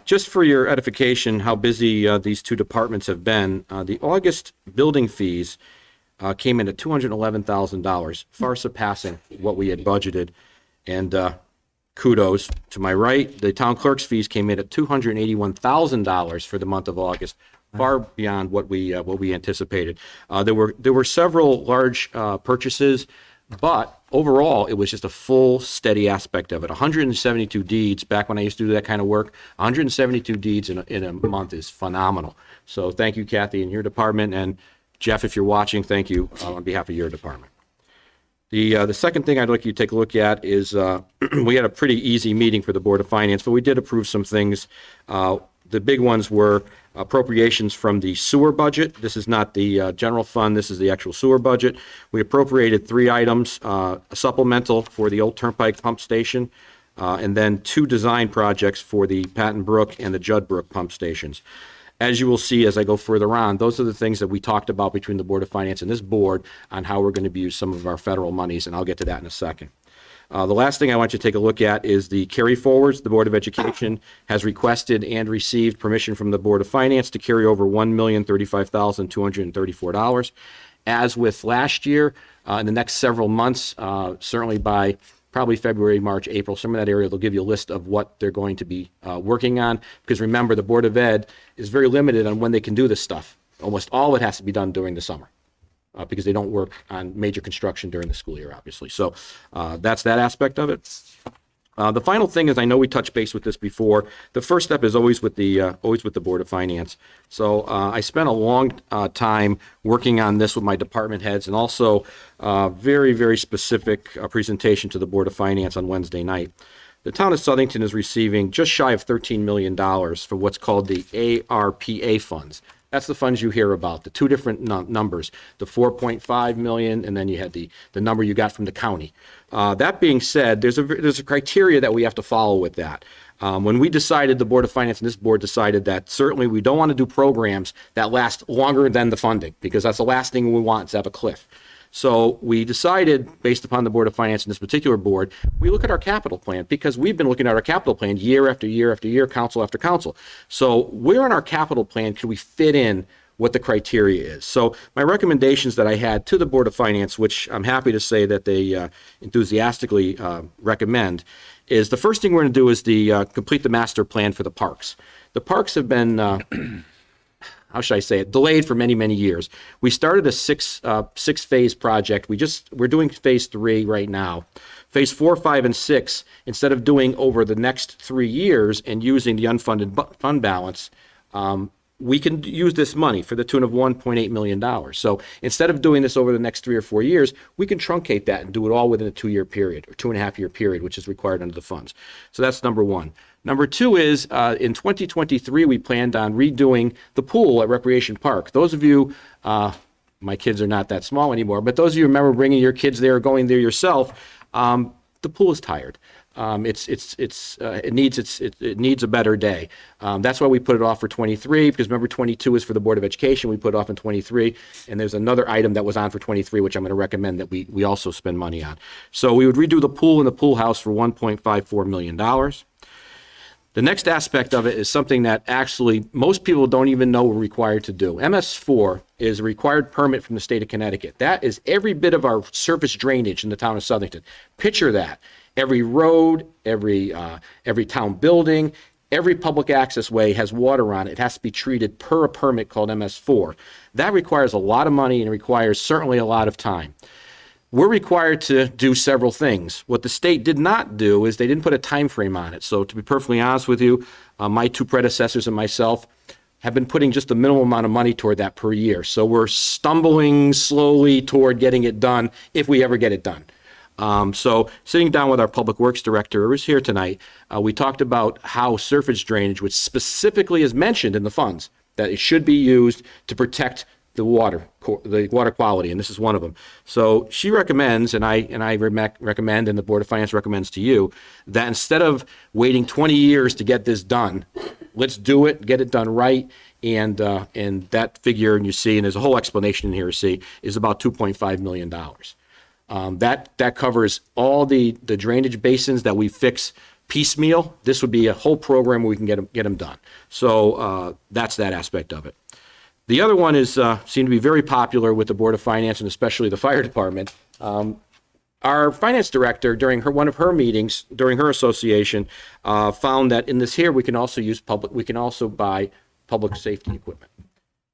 Just for your edification, how busy these two departments have been. The August building fees came in at $211,000, far surpassing what we had budgeted. And kudos to my right, the town clerk's fees came in at $281,000 for the month of August, far beyond what we anticipated. There were several large purchases, but overall it was just a full steady aspect of it. 172 deeds back when I used to do that kind of work. 172 deeds in a month is phenomenal. So thank you, Kathy, and your department, and Jeff, if you're watching, thank you on behalf of your department. The second thing I'd like you to take a look at is we had a pretty easy meeting for the Board of Finance, but we did approve some things. The big ones were appropriations from the sewer budget. This is not the general fund. This is the actual sewer budget. We appropriated 3 items, a supplemental for the old Turnpike pump station, and then 2 design projects for the Patton Brook and the Judd Brook pump stations. As you will see as I go further on, those are the things that we talked about between the Board of Finance and this board on how we're going to use some of our federal monies, and I'll get to that in a second. The last thing I want you to take a look at is the carry forwards. The Board of Education has requested and received permission from the Board of Finance to carry over $1,035,234. As with last year, in the next several months, certainly by probably February, March, April, some of that area, they'll give you a list of what they're going to be working on. Because remember, the Board of Ed is very limited on when they can do this stuff. Almost all of it has to be done during the summer. Because they don't work on major construction during the school year, obviously. So that's that aspect of it. The final thing is, I know we touched base with this before. The first step is always with the Board of Finance. So I spent a long time working on this with my department heads, and also very, very specific presentation to the Board of Finance on Wednesday night. The town of Southington is receiving just shy of $13 million for what's called the ARPA funds. That's the funds you hear about, the two different numbers, the 4.5 million, and then you had the number you got from the county. That being said, there's a criteria that we have to follow with that. When we decided, the Board of Finance and this board decided that certainly we don't want to do programs that last longer than the funding, because that's the last thing we want, is to have a cliff. So we decided, based upon the Board of Finance and this particular board, we look at our capital plan, because we've been looking at our capital plan year after year after year, council after council. So where in our capital plan can we fit in what the criteria is? So my recommendations that I had to the Board of Finance, which I'm happy to say that they enthusiastically recommend, is the first thing we're going to do is complete the master plan for the parks. The parks have been how should I say it, delayed for many, many years. We started a six phase project. We're doing phase 3 right now. Phase 4, 5, and 6, instead of doing over the next 3 years and using the unfunded fund balance, we can use this money for the tune of $1.8 million. So instead of doing this over the next 3 or 4 years, we can truncate that and do it all within a 2-year period or 2.5-year period, which is required under the funds. So that's number one. Number two is in 2023, we planned on redoing the pool at Recreation Park. Those of you, my kids are not that small anymore, but those of you who remember bringing your kids there or going there yourself, the pool is tired. It needs a better day. That's why we put it off for 23, because remember 22 is for the Board of Education. We put it off in 23, and there's another item that was on for 23, which I'm going to recommend that we also spend money on. So we would redo the pool and the pool house for $1.54 million. The next aspect of it is something that actually most people don't even know we're required to do. MS4 is a required permit from the state of Connecticut. That is every bit of our surface drainage in the town of Southington. Picture that. Every road, every town building, every public access way has water on it. It has to be treated per a permit called MS4. That requires a lot of money and requires certainly a lot of time. We're required to do several things. What the state did not do is they didn't put a time frame on it. So to be perfectly honest with you, my two predecessors and myself have been putting just a minimal amount of money toward that per year. So we're stumbling slowly toward getting it done if we ever get it done. So sitting down with our public works director who was here tonight, we talked about how surface drainage, which specifically is mentioned in the funds, that it should be used to protect the water quality, and this is one of them. So she recommends, and I recommend, and the Board of Finance recommends to you, that instead of waiting 20 years to get this done, let's do it, get it done right, and that figure, and you see, and there's a whole explanation in here, you see, is about $2.5 million. That covers all the drainage basins that we fix piecemeal. This would be a whole program where we can get them done. So that's that aspect of it. The other one is seemed to be very popular with the Board of Finance and especially the fire department. Our finance director, during one of her meetings, during her association, found that in this here we can also buy public safety equipment.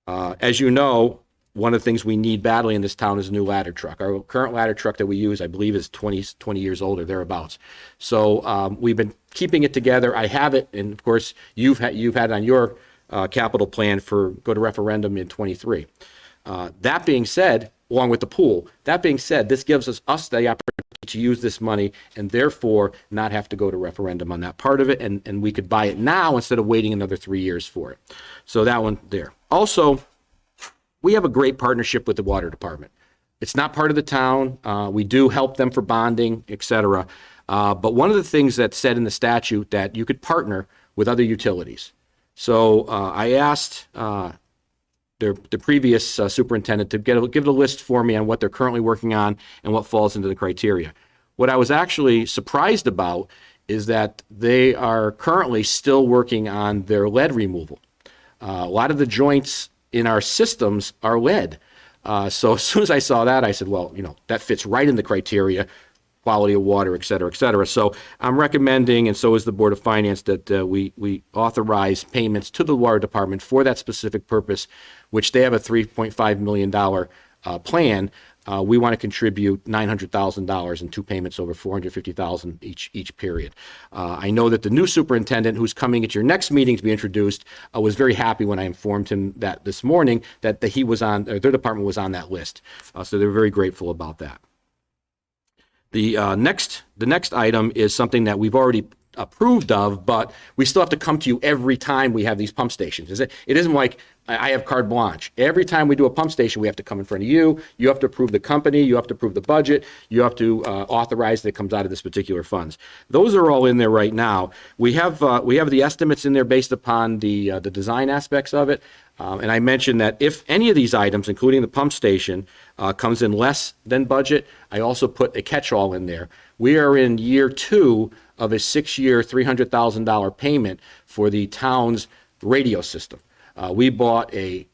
As you know, one of the things we need badly in this town is a new ladder truck. Our current ladder truck that we use, I believe, is 20 years old or thereabouts. So we've been keeping it together. I have it, and of course, you've had it on your capital plan for go to referendum in 23. That being said, along with the pool, that being said, this gives us the opportunity to use this money and therefore not have to go to referendum on that part of it, and we could buy it now instead of waiting another 3 years for it. So that one there. Also, we have a great partnership with the water department. It's not part of the town. We do help them for bonding, et cetera. But one of the things that's said in the statute that you could partner with other utilities. So I asked the previous superintendent to give it a list for me on what they're currently working on and what falls into the criteria. What I was actually surprised about is that they are currently still working on their lead removal. A lot of the joints in our systems are lead. So as soon as I saw that, I said, well, that fits right in the criteria, quality of water, et cetera, et cetera. So I'm recommending, and so is the Board of Finance, that we authorize payments to the water department for that specific purpose, which they have a $3.5 million plan, we want to contribute $900,000 in two payments over $450,000 each period. I know that the new superintendent, who's coming at your next meeting to be introduced, was very happy when I informed him that this morning that he was on, or their department was on that list. So they're very grateful about that. The next item is something that we've already approved of, but we still have to come to you every time we have these pump stations. It isn't like I have carte blanche. Every time we do a pump station, we have to come in front of you. You have to approve the company. You have to approve the budget. You have to authorize that it comes out of this particular funds. Those are all in there right now. We have the estimates in there based upon the design aspects of it. And I mentioned that if any of these items, including the pump station, comes in less than budget, I also put a catch-all in there. We are in year 2 of a 6-year, $300,000 payment for the town's radio system. We bought a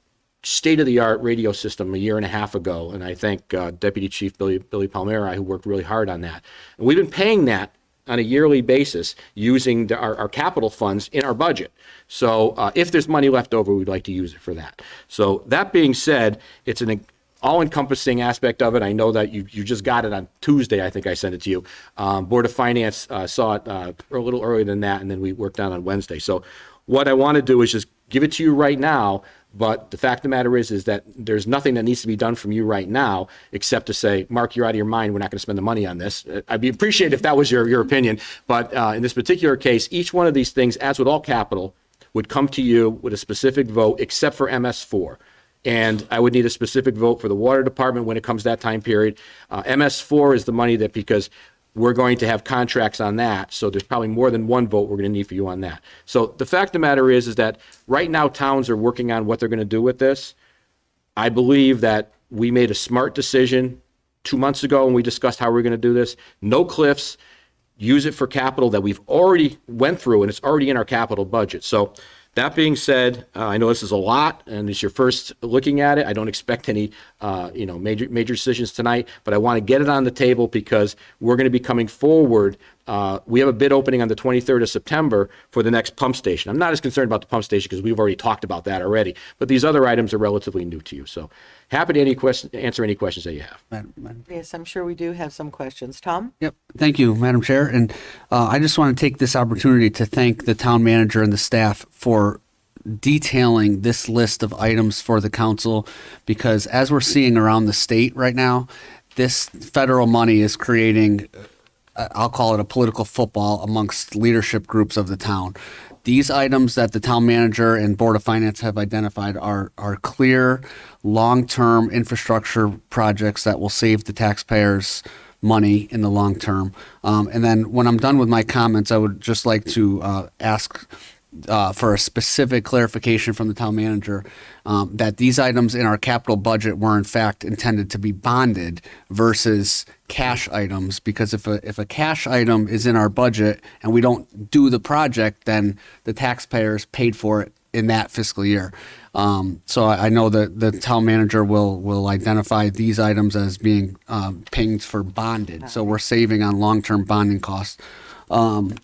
state-of-the-art radio system a year and a half ago, and I thank Deputy Chief Billy Palmera, who worked really hard on that. And we've been paying that on a yearly basis using our capital funds in our budget. So if there's money left over, we'd like to use it for that. So that being said, it's an all-encompassing aspect of it. I know that you just got it on Tuesday. I think I sent it to you. Board of Finance saw it a little earlier than that, and then we worked on Wednesday. So what I want to do is just give it to you right now, but the fact of the matter is that there's nothing that needs to be done from you right now except to say, Mark, you're out of your mind. We're not going to spend the money on this. I'd be appreciated if that was your opinion. But in this particular case, each one of these things, as with all capital, would come to you with a specific vote except for MS4. And I would need a specific vote for the water department when it comes to that time period. MS4 is the money that, because we're going to have contracts on that, so there's probably more than one vote we're going to need for you on that. So the fact of the matter is that right now towns are working on what they're going to do with this. I believe that we made a smart decision 2 months ago when we discussed how we're going to do this. No cliffs, use it for capital that we've already went through, and it's already in our capital budget. So that being said, I know this is a lot, and it's your first looking at it. I don't expect any, major decisions tonight, but I want to get it on the table because we're going to be coming forward. We have a bid opening on the 23rd of September for the next pump station. I'm not as concerned about the pump station because we've already talked about that already, but these other items are relatively new to you. So happy to answer any questions that you have. Madam. Yes, I'm sure we do have some questions. Tom? Yep. Thank you, Madam Chair. And I just want to take this opportunity to thank the town manager and the staff for detailing this list of items for the council, because as we're seeing around the state right now, this federal money is creating, I'll call it a political football amongst leadership groups of the town. These items that the town manager and Board of Finance have identified are clear, long-term infrastructure projects that will save the taxpayers money in the long term. And then when I'm done with my comments, I would just like to ask for a specific clarification from the town manager that these items in our capital budget were in fact intended to be bonded versus cash items, because if a cash item is in our budget and we don't do the project, then the taxpayers paid for it in that fiscal year. So I know that the town manager will identify these items as being pinged for bonded. So we're saving on long-term bonding costs.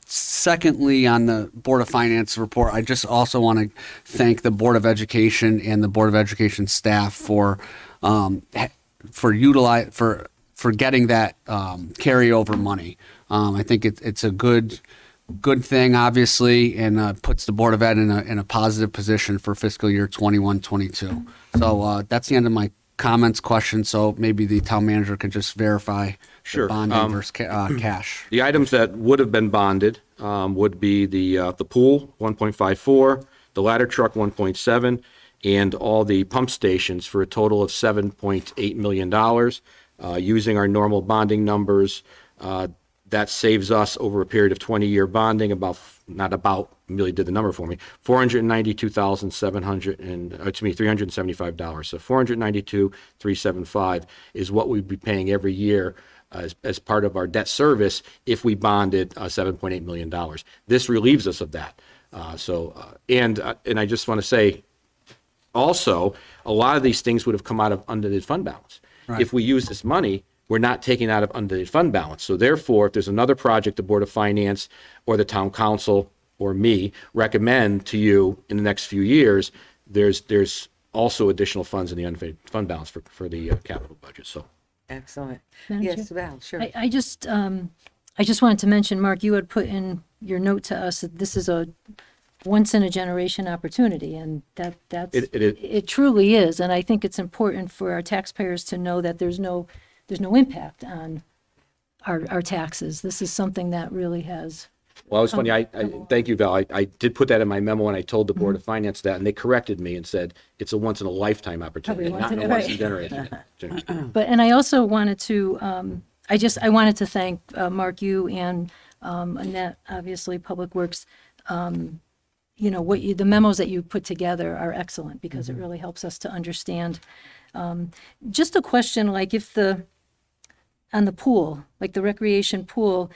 Secondly, on the Board of Finance report, I just also want to thank the Board of Education and the Board of Education staff for getting that carryover money. I think it's a good thing, obviously, and puts the Board of Ed in a positive position for fiscal year 21-22. So that's the end of my comments, questions. So maybe the town manager can just verify Sure. the bonding versus cash. The items that would have been bonded would be the pool, 1.54, the ladder truck, 1.7, and all the pump stations for a total of $7.8 million. Using our normal bonding numbers, that saves us over a period of 20-year bonding really did the number for me, $375. So $492,375 is what we'd be paying every year as part of our debt service if we bonded $7.8 million. This relieves us of that. And I just want to say, also, a lot of these things would have come out of undesignated fund balance. Right. If we use this money, we're not taking out of undesignated fund balance. So therefore, if there's another project the Board of Finance or the Town Council or me recommend to you in the next few years, there's also additional funds in the unpaid fund balance for the capital budget. So Excellent. Madam Yes, Chair? Val, sure. I just wanted to mention, Mark, you had put in your note to us that this is a once in a generation opportunity, and that's it truly is. And I think it's important for our taxpayers to know that there's no impact on our taxes. This is something that really has. Well, it was funny. I thank you, Val. I did put that in my memo, and I told the Board of Finance that, and they corrected me and said it's a once in a lifetime opportunity, Every not once a in a- once in a right. generation. But, and I also wanted to, I wanted to thank Mark, you and Annette, obviously, Public Works. The memos that you put together are excellent because it really helps us to understand. Just a question, like on the pool, like the recreation pool,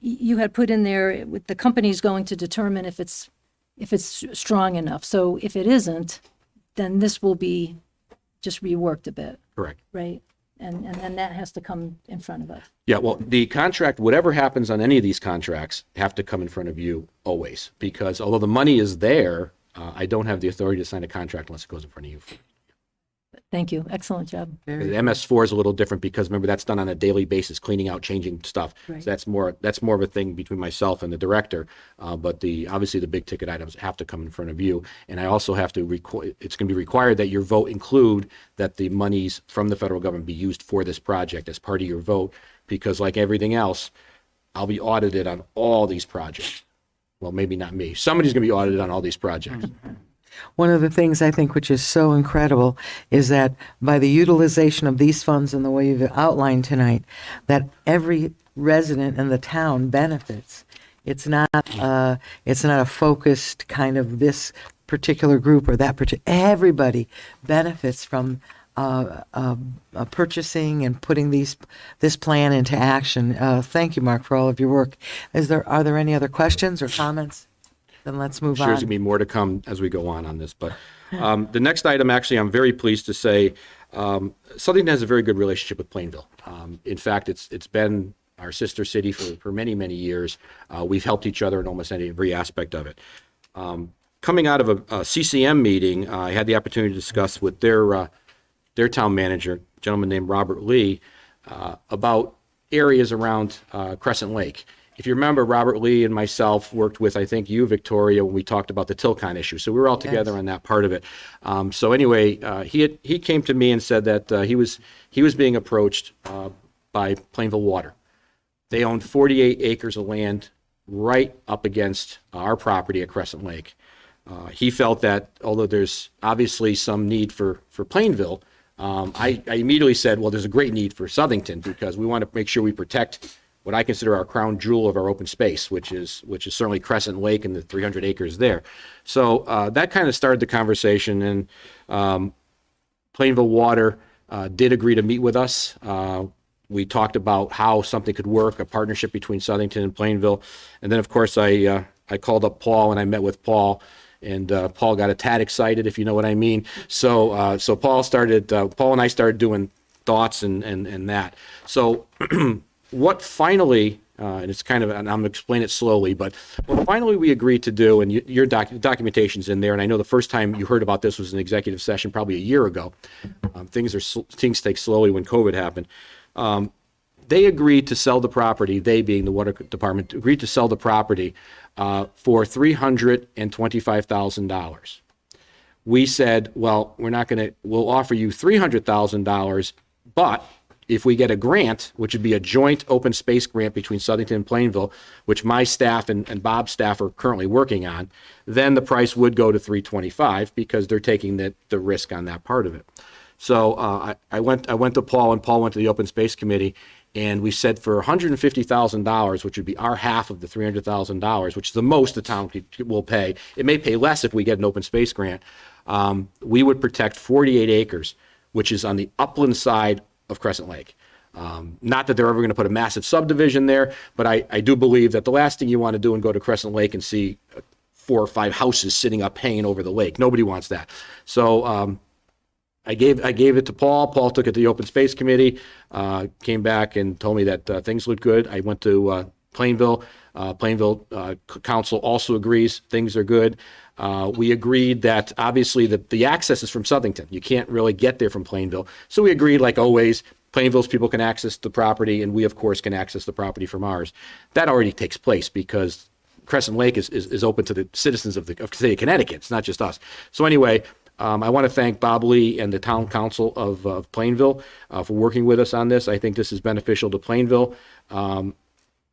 you had put in there with the company's going to determine if it's strong enough. So if it isn't, then this will be just reworked a bit, Correct. right? And then that has to come in front of us. Yeah, well, the contract, whatever happens on any of these contracts, have to come in front of you always, because although the money is there, I don't have the authority to sign a contract unless it goes in front of you. Thank you. Excellent job. The MS4 is a little different because remember that's done on a daily basis, cleaning out, changing stuff. Right. So that's more of a thing between myself and the director. But obviously the big ticket items have to come in front of you, and I also have to it's going to be required that your vote include that the monies from the federal government be used for this project as part of your vote, because like everything else, I'll be audited on all these projects. Well, maybe not me. Somebody's going to be audited on all these projects. One of the things I think which is so incredible is that by the utilization of these funds and the way you've outlined tonight, that every resident in the town benefits. It's not a focused kind of this particular group or that particular. Everybody benefits from purchasing and putting this plan into action. Thank you, Mark, for all of your work. Are there any other questions or comments? Then let's move Sure, there's on. going to be more to come as we go on this. But the next item, actually, I'm very pleased to say, Southington has a very good relationship with Plainville. In fact, it's been our sister city for many, many years. We've helped each other in almost every aspect of it. Coming out of a CCM meeting, I had the opportunity to discuss with their town manager, a gentleman named Robert Lee, about areas around Crescent Lake. If you remember, Robert Lee and myself worked with, I think, you, Victoria, when we talked about the Tilcon issue. So we were all together on that part of it. So anyway, he came to me and said that he was being approached by Plainville Water. They owned 48 acres of land right up against our property at Crescent Lake. He felt that although there's obviously some need for Plainville, I immediately said, well, there's a great need for Southington because we want to make sure we protect what I consider our crown jewel of our open space, which is certainly Crescent Lake and the 300 acres there. So that kind of started the conversation, and Plainville Water did agree to meet with us. We talked about how something could work, a partnership between Southington and Plainville. And then, of course, I called up Paul and I met with Paul, and Paul got a tad excited, if you know what I mean. So Paul and I started doing thoughts and that. So what finally, and it's kind of, and I'm going to explain it slowly, but what finally we agreed to do, and your documentation's in there, and I know the first time you heard about this was an executive session probably a year ago. Things take slowly when COVID happened. They agreed to sell the property, they being the water department, agreed to sell the property for $325,000. We said, well, we'll offer you $300,000, but if we get a grant, which would be a joint open space grant between Southington and Plainville, which my staff and Bob's staff are currently working on, then the price would go to $325,000 because they're taking the risk on that part of it. So I went to Paul, and Paul went to the Open Space Committee, and we said for $150,000, which would be our half of the $300,000, which is the most the town will pay. It may pay less if we get an open space grant. We would protect 48 acres, which is on the upland side of Crescent Lake. Not that they're ever going to put a massive subdivision there, but I do believe that the last thing you want to do and go to Crescent Lake and see 4 or 5 houses sitting up hanging over the lake. Nobody wants that. So I gave it to Paul. Paul took it to the Open Space Committee, came back and told me that things looked good. I went to Plainville. Plainville Council also agrees things are good. We agreed that obviously the access is from Southington. You can't really get there from Plainville. So we agreed, like always, Plainville's people can access the property, and we, of course, can access the property from ours. That already takes place because Crescent Lake is open to the citizens of the state of Connecticut. It's not just us. So anyway, I want to thank Bob Lee and the Town Council of Plainville for working with us on this. I think this is beneficial to Plainville.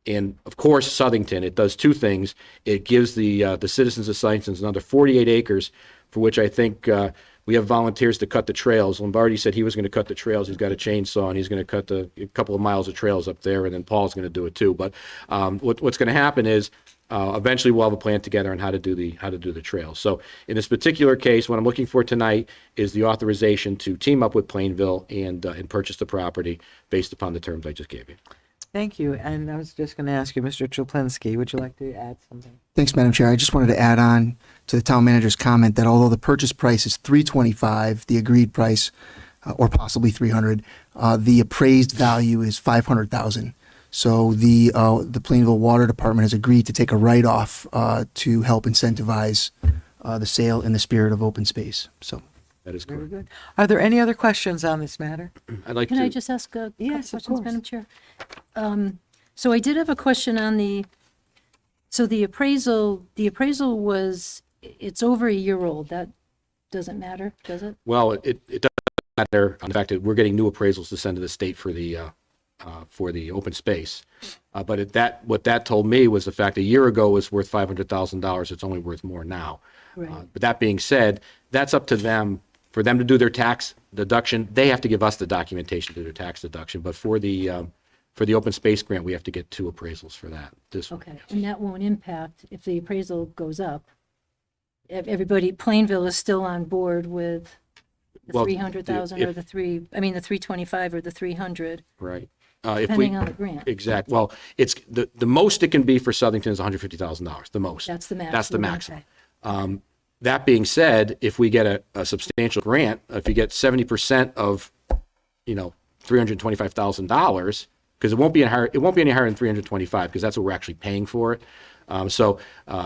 And of course, Southington, it does two things. It gives the citizens of Southington another 48 acres, for which I think we have volunteers to cut the trails. Lombardi said he was going to cut the trails. He's got a chainsaw, and he's going to cut a couple of miles of trails up there, and then Paul's going to do it too. But what's going to happen is eventually we'll have a plan together on how to do the trails. So in this particular case, what I'm looking for tonight is the authorization to team up with Plainville and purchase the property based upon the terms I just gave you. Thank you. And I was just going to ask you, Mr. Czaplinski, would you like to add something? Thanks, Madam Chair. I just wanted to add on to the town manager's comment that although the purchase price is $325, the agreed price, or possibly $300, the appraised value is $500,000. So the Plainville Water Department has agreed to take a write-off to help incentivize the sale in the spirit of open space. So That is Very correct. good. Are there any other questions on this matter? I'd like Can to. I just ask a couple Yes, of questions, course. Madam Chair? So I did have a question on the appraisal was, it's over a year old. That doesn't matter, does it? Well, it doesn't matter on the fact that we're getting new appraisals to send to the state for the open space. But what that told me was the fact a year ago it was worth $500,000. It's only worth more now. Right. But that being said, that's up to them. For them to do their tax deduction, they have to give us the documentation to do their tax deduction. But for the open space grant, we have to get two appraisals for that. This one. Okay, and that won't impact if the appraisal goes up. Everybody, Plainville is still on board with the Well, 300,000 or if- the 325 or the 300, Right. If depending we, on the grant. exact, well, it's the most it can be for Southington is $150,000, the most. That's the maximum. That's the maximum. Okay. That being said, if we get a substantial grant, if you get 70% of, $325,000, because it won't be any higher than 325, because that's what we're actually paying for it. So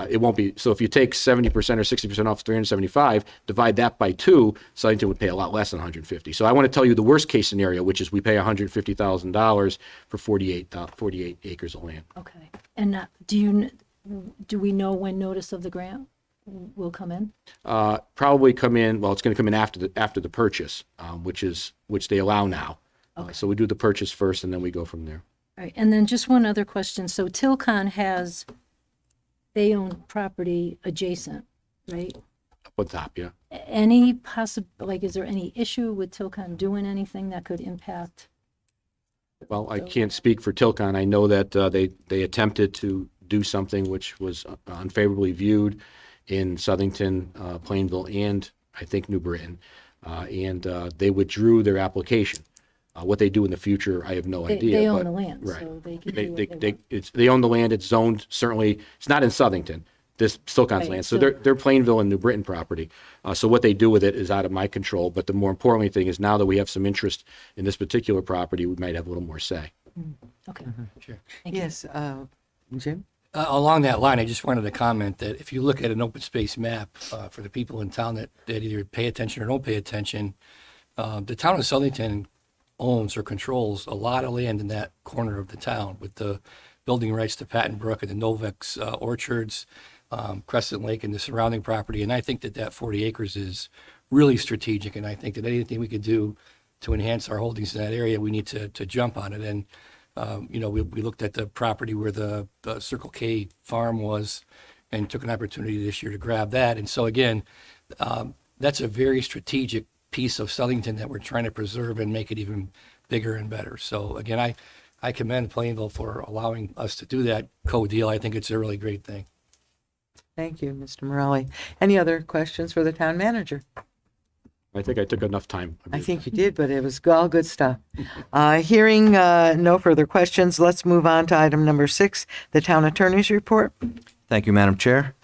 it won't be, so if you take 70% or 60% off 375, divide that by 2, Southington would pay a lot less than 150. So I want to tell you the worst case scenario, which is we pay $150,000 for 48 acres of land. Okay, and do we know when notice of the grant will come in? Probably come in, well, it's going to come in after the purchase, which they allow now. So we do the purchase first and then we go from there. All right, and then just one other question. So Tilcon they own property adjacent, right? Up on top, yeah. Any is there any issue with Tilcon doing anything that could impact? Well, I can't speak for Tilcon. I know that they attempted to do something which was unfavorably viewed in Southington, Plainville, and I think New Britain, and they withdrew their application. What they do in the future, I have no idea. They own but- the land, right. so they can do what they want. They own the land. It's zoned. Certainly, it's not in Southington. This Tilcon's Right, land. So so- they're Plainville and New Britain property. So what they do with it is out of my control. But the more important thing is now that we have some interest in this particular property, we might have a little more say. Okay. Sure. Thank you. Yes, Jim? Along that line, I just wanted to comment that if you look at an open space map for the people in town that either pay attention or don't pay attention, the town of Southington owns or controls a lot of land in that corner of the town with the building rights to Patton Brook and the Novex orchards, Crescent Lake and the surrounding property. And I think that 40 acres is really strategic. And I think that anything we could do to enhance our holdings in that area, we need to jump on it. And, we looked at the property where the Circle K farm was and took an opportunity this year to grab that. And so again, that's a very strategic piece of Southington that we're trying to preserve and make it even bigger and better. So again, I commend Plainville for allowing us to do that co-deal. I think it's a really great thing. Thank you, Mr. Morelli. Any other questions for the town manager? I think I took enough time. I think you did, but it was all good stuff. Hearing no further questions, let's move on to item number 6, the town attorney's report. Thank you, Madam Chair.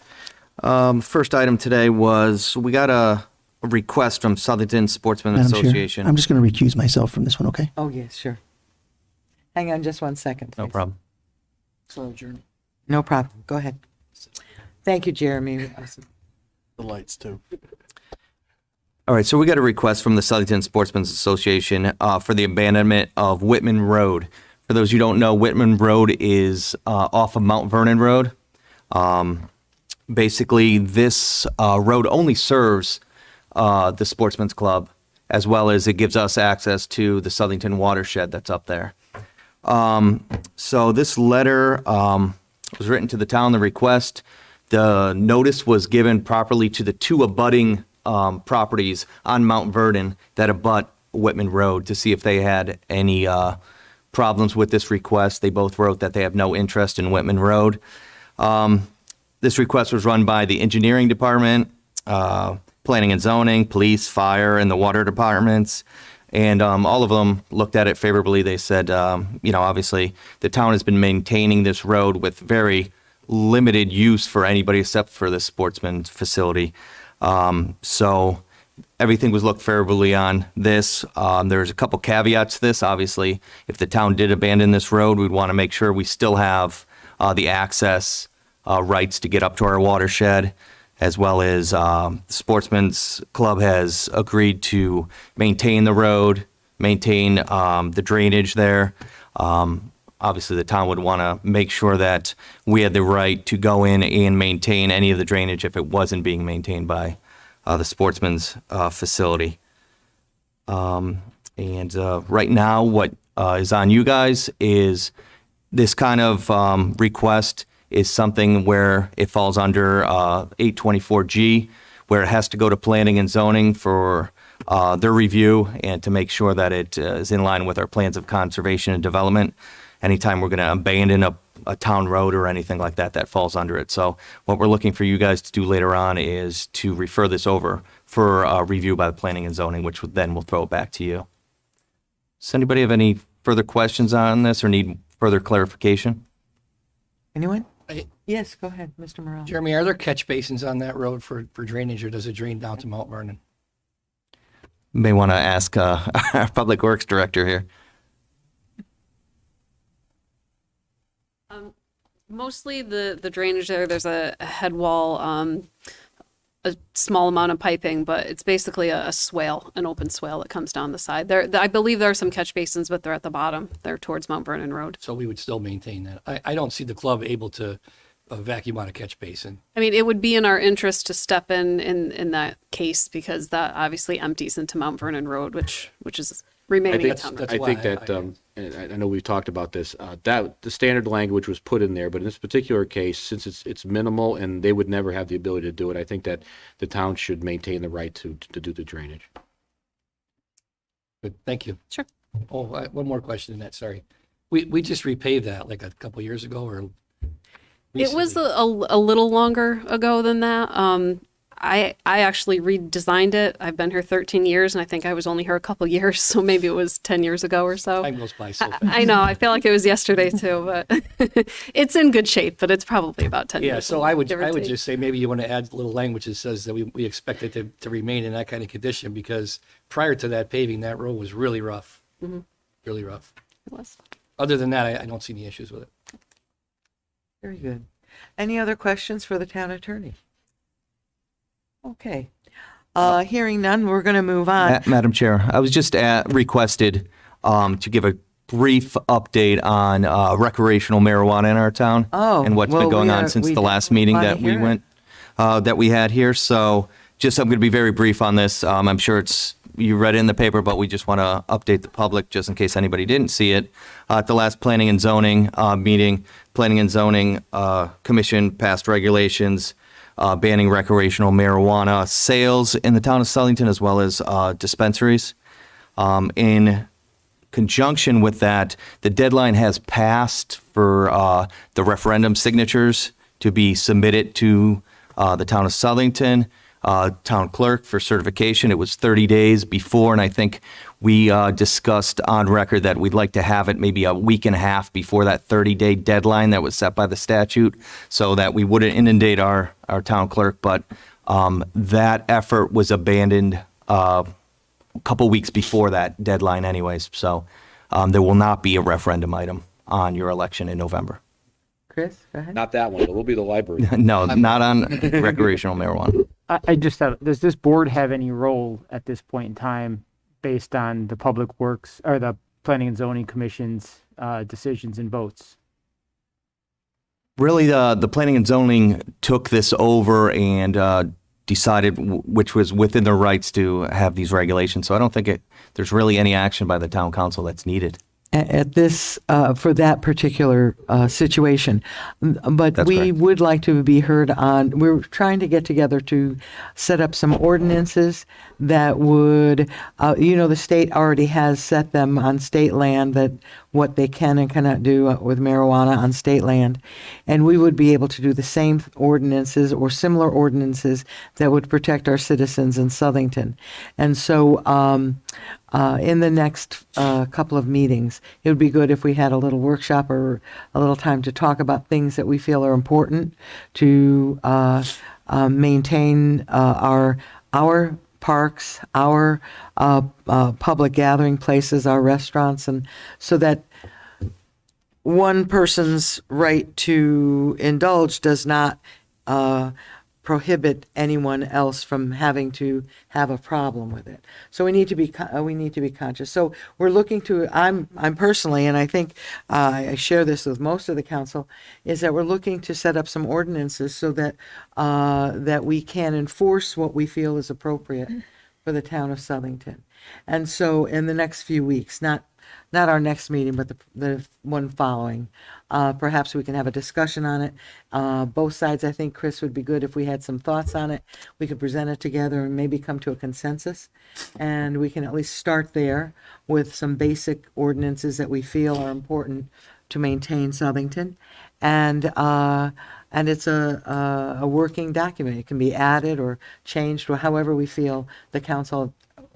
First item today was, we got a request from Southington Sportsman Madam Chair, Association. I'm just going to recuse myself from this one, okay? Oh, yes, sure. Hang on just one second, No please. problem. Slow journey. No problem. Go ahead. Thank you, Jeremy. The lights too. All right, so we got a request from the Southington Sportsmen's Association for the abandonment of Whitman Road. For those who don't know, Whitman Road is off of Mount Vernon Road. Basically, this road only serves the Sportsman's Club, as well as it gives us access to the Southington watershed that's up there. So this letter was written to the town, the request. The notice was given properly to the two abutting properties on Mount Vernon that abut Whitman Road to see if they had any problems with this request. They both wrote that they have no interest in Whitman Road. This request was run by the engineering department, planning and zoning, police, fire, and the water departments. And all of them looked at it favorably. They said, obviously the town has been maintaining this road with very limited use for anybody except for the sportsman's facility. So everything was looked favorably on this. There's a couple caveats to this. Obviously, if the town did abandon this road, we'd want to make sure we still have the access rights to get up to our watershed, as well as the Sportsman's Club has agreed to maintain the road, maintain the drainage there. Obviously, the town would want to make sure that we had the right to go in and maintain any of the drainage if it wasn't being maintained by the Sportsman's facility. And right now, what is on you guys is this kind of request is something where it falls under 824G, where it has to go to planning and zoning for their review and to make sure that it is in line with our plans of conservation and development. Anytime we're going to abandon a town road or anything like that, that falls under it. So what we're looking for you guys to do later on is to refer this over for review by the planning and zoning, which then we'll throw it back to you. Does anybody have any further questions on this or need further clarification? Anyone? Hey. Yes, go ahead, Mr. Morrell. Jeremy, are there catch basins on that road for drainage, or does it drain down to Mount Vernon? May want to ask our Public Works Director here. Mostly the drainage there's a head wall, a small amount of piping, but it's basically a swale, an open swale that comes down the side. I believe there are some catch basins, but they're at the bottom. They're towards Mount Vernon Road. So we would still maintain that. I don't see the club able to vacuum out a catch basin. I mean, it would be in our interest to step in that case, because that obviously empties into Mount Vernon Road, which is remaining a town road. I think that, and I know we've talked about this, that the standard language was put in there, but in this particular case, since it's minimal and they would never have the ability to do it, I think that the town should maintain the right to do the drainage. Good, thank you. Sure. Oh, one more question in that, sorry. We just repaved that like a couple years ago, or It was recently? a little longer ago than that. I actually redesigned it. I've been here 13 years, and I think I was only here a couple years, so maybe it was 10 years ago or so. Time goes by so fast. I know. I feel like it was yesterday too, but it's in good shape. But it's probably about 10 Yeah, years. so I would give or take. just say maybe you want to add a little language that says that we expect it to remain in that kind of condition, because prior to that paving, that road was really rough. Really rough. It was. Other than that, I don't see any issues with it. Very good. Any other questions for the town attorney? Okay. Hearing none, we're going to move on. Madam Chair, I was just requested to give a brief update on recreational marijuana in our town. Oh, and what's well, been going we on are- since we the last meeting wanna that we hear it. went that we had here. So I'm going to be very brief on this. I'm sure you read it in the paper, but we just want to update the public just in case anybody didn't see it. At the last Planning and Zoning meeting, Planning and Zoning Commission passed regulations banning recreational marijuana sales in the town of Southington, as well as dispensaries. In conjunction with that, the deadline has passed for the referendum signatures to be submitted to the town of Southington, town clerk for certification. It was 30 days before, and I think we discussed on record that we'd like to have it maybe a week and a half before that 30-day deadline that was set by the statute, so that we wouldn't inundate our town clerk. But that effort was abandoned a couple weeks before that deadline anyways. So there will not be a referendum item on your election in November. Chris, go ahead. Not that one, but we'll be the library. No, not on recreational marijuana. I just have, does this board have any role at this point in time based on the Public Works or the Planning and Zoning Commission's decisions and votes? Really, the planning and zoning took this over and decided which was within their rights to have these regulations. So I don't think there's really any action by the town council that's needed. At this, for that particular situation. But That's we correct. would like to be heard on, we're trying to get together to set up some ordinances that would, the state already has set them on state land, that what they can and cannot do with marijuana on state land. And we would be able to do the same ordinances or similar ordinances that would protect our citizens in Southington. And so, in the next couple of meetings, it would be good if we had a little workshop or a little time to talk about things that we feel are important to maintain our parks, our public gathering places, our restaurants, and so that one person's right to indulge does not prohibit anyone else from having to have a problem with it. So we need to be conscious. So we're looking to, I'm personally, and I think I share this with most of the council, is that we're looking to set up some ordinances so that that we can enforce what we feel is appropriate for the town of Southington. And so in the next few weeks, not our next meeting, but the one following, perhaps we can have a discussion on it. Both sides, I think, Chris, would be good if we had some thoughts on it. We could present it together and maybe come to a consensus. And we can at least start there with some basic ordinances that we feel are important to maintain Southington. And it's a working document. It can be added or changed or however we feel the council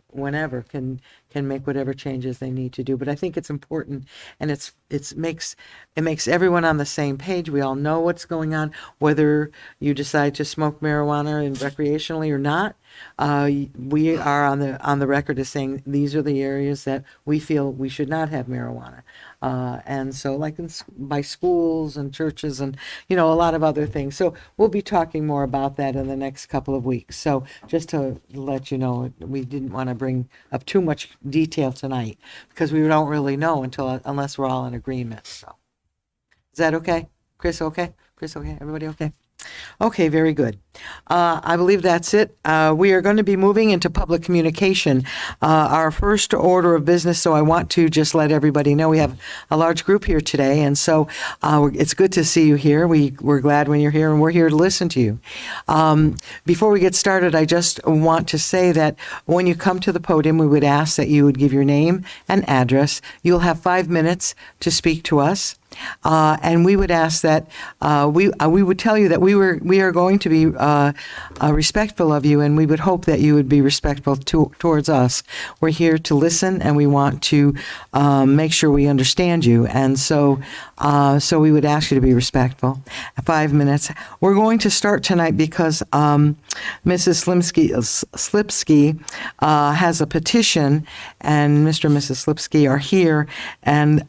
whenever can make whatever changes they need to do. But I think it's important, and it makes everyone on the same page. We all know what's going on, whether you decide to smoke marijuana and recreationally or not. We are on the record as saying these are the areas that we feel we should not have marijuana. And so like by schools and churches and, a lot of other things. So we'll be talking more about that in the next couple of weeks. So just to let you know, we didn't want to bring up too much detail tonight because we don't really know unless we're all in agreement. So is that okay? Chris, okay? Chris, okay? Everybody okay? Okay, very good. I believe that's it. We are going to be moving into public communication. Our first order of business, so I want to just let everybody know we have a large group here today, and so it's good to see you here. We're glad when you're here, and we're here to listen to you. Before we get started, I just want to say that when you come to the podium, we would ask that you would give your name and address. You'll have 5 minutes to speak to us. And we would ask that we would tell you that we are going to be respectful of you, and we would hope that you would be respectful towards us. We're here to listen, and we want to make sure we understand you, and so we would ask you to be respectful. 5 minutes. We're going to start tonight because Mrs. Slipsky has a petition, and Mr. and Mrs. Slipsky are here, and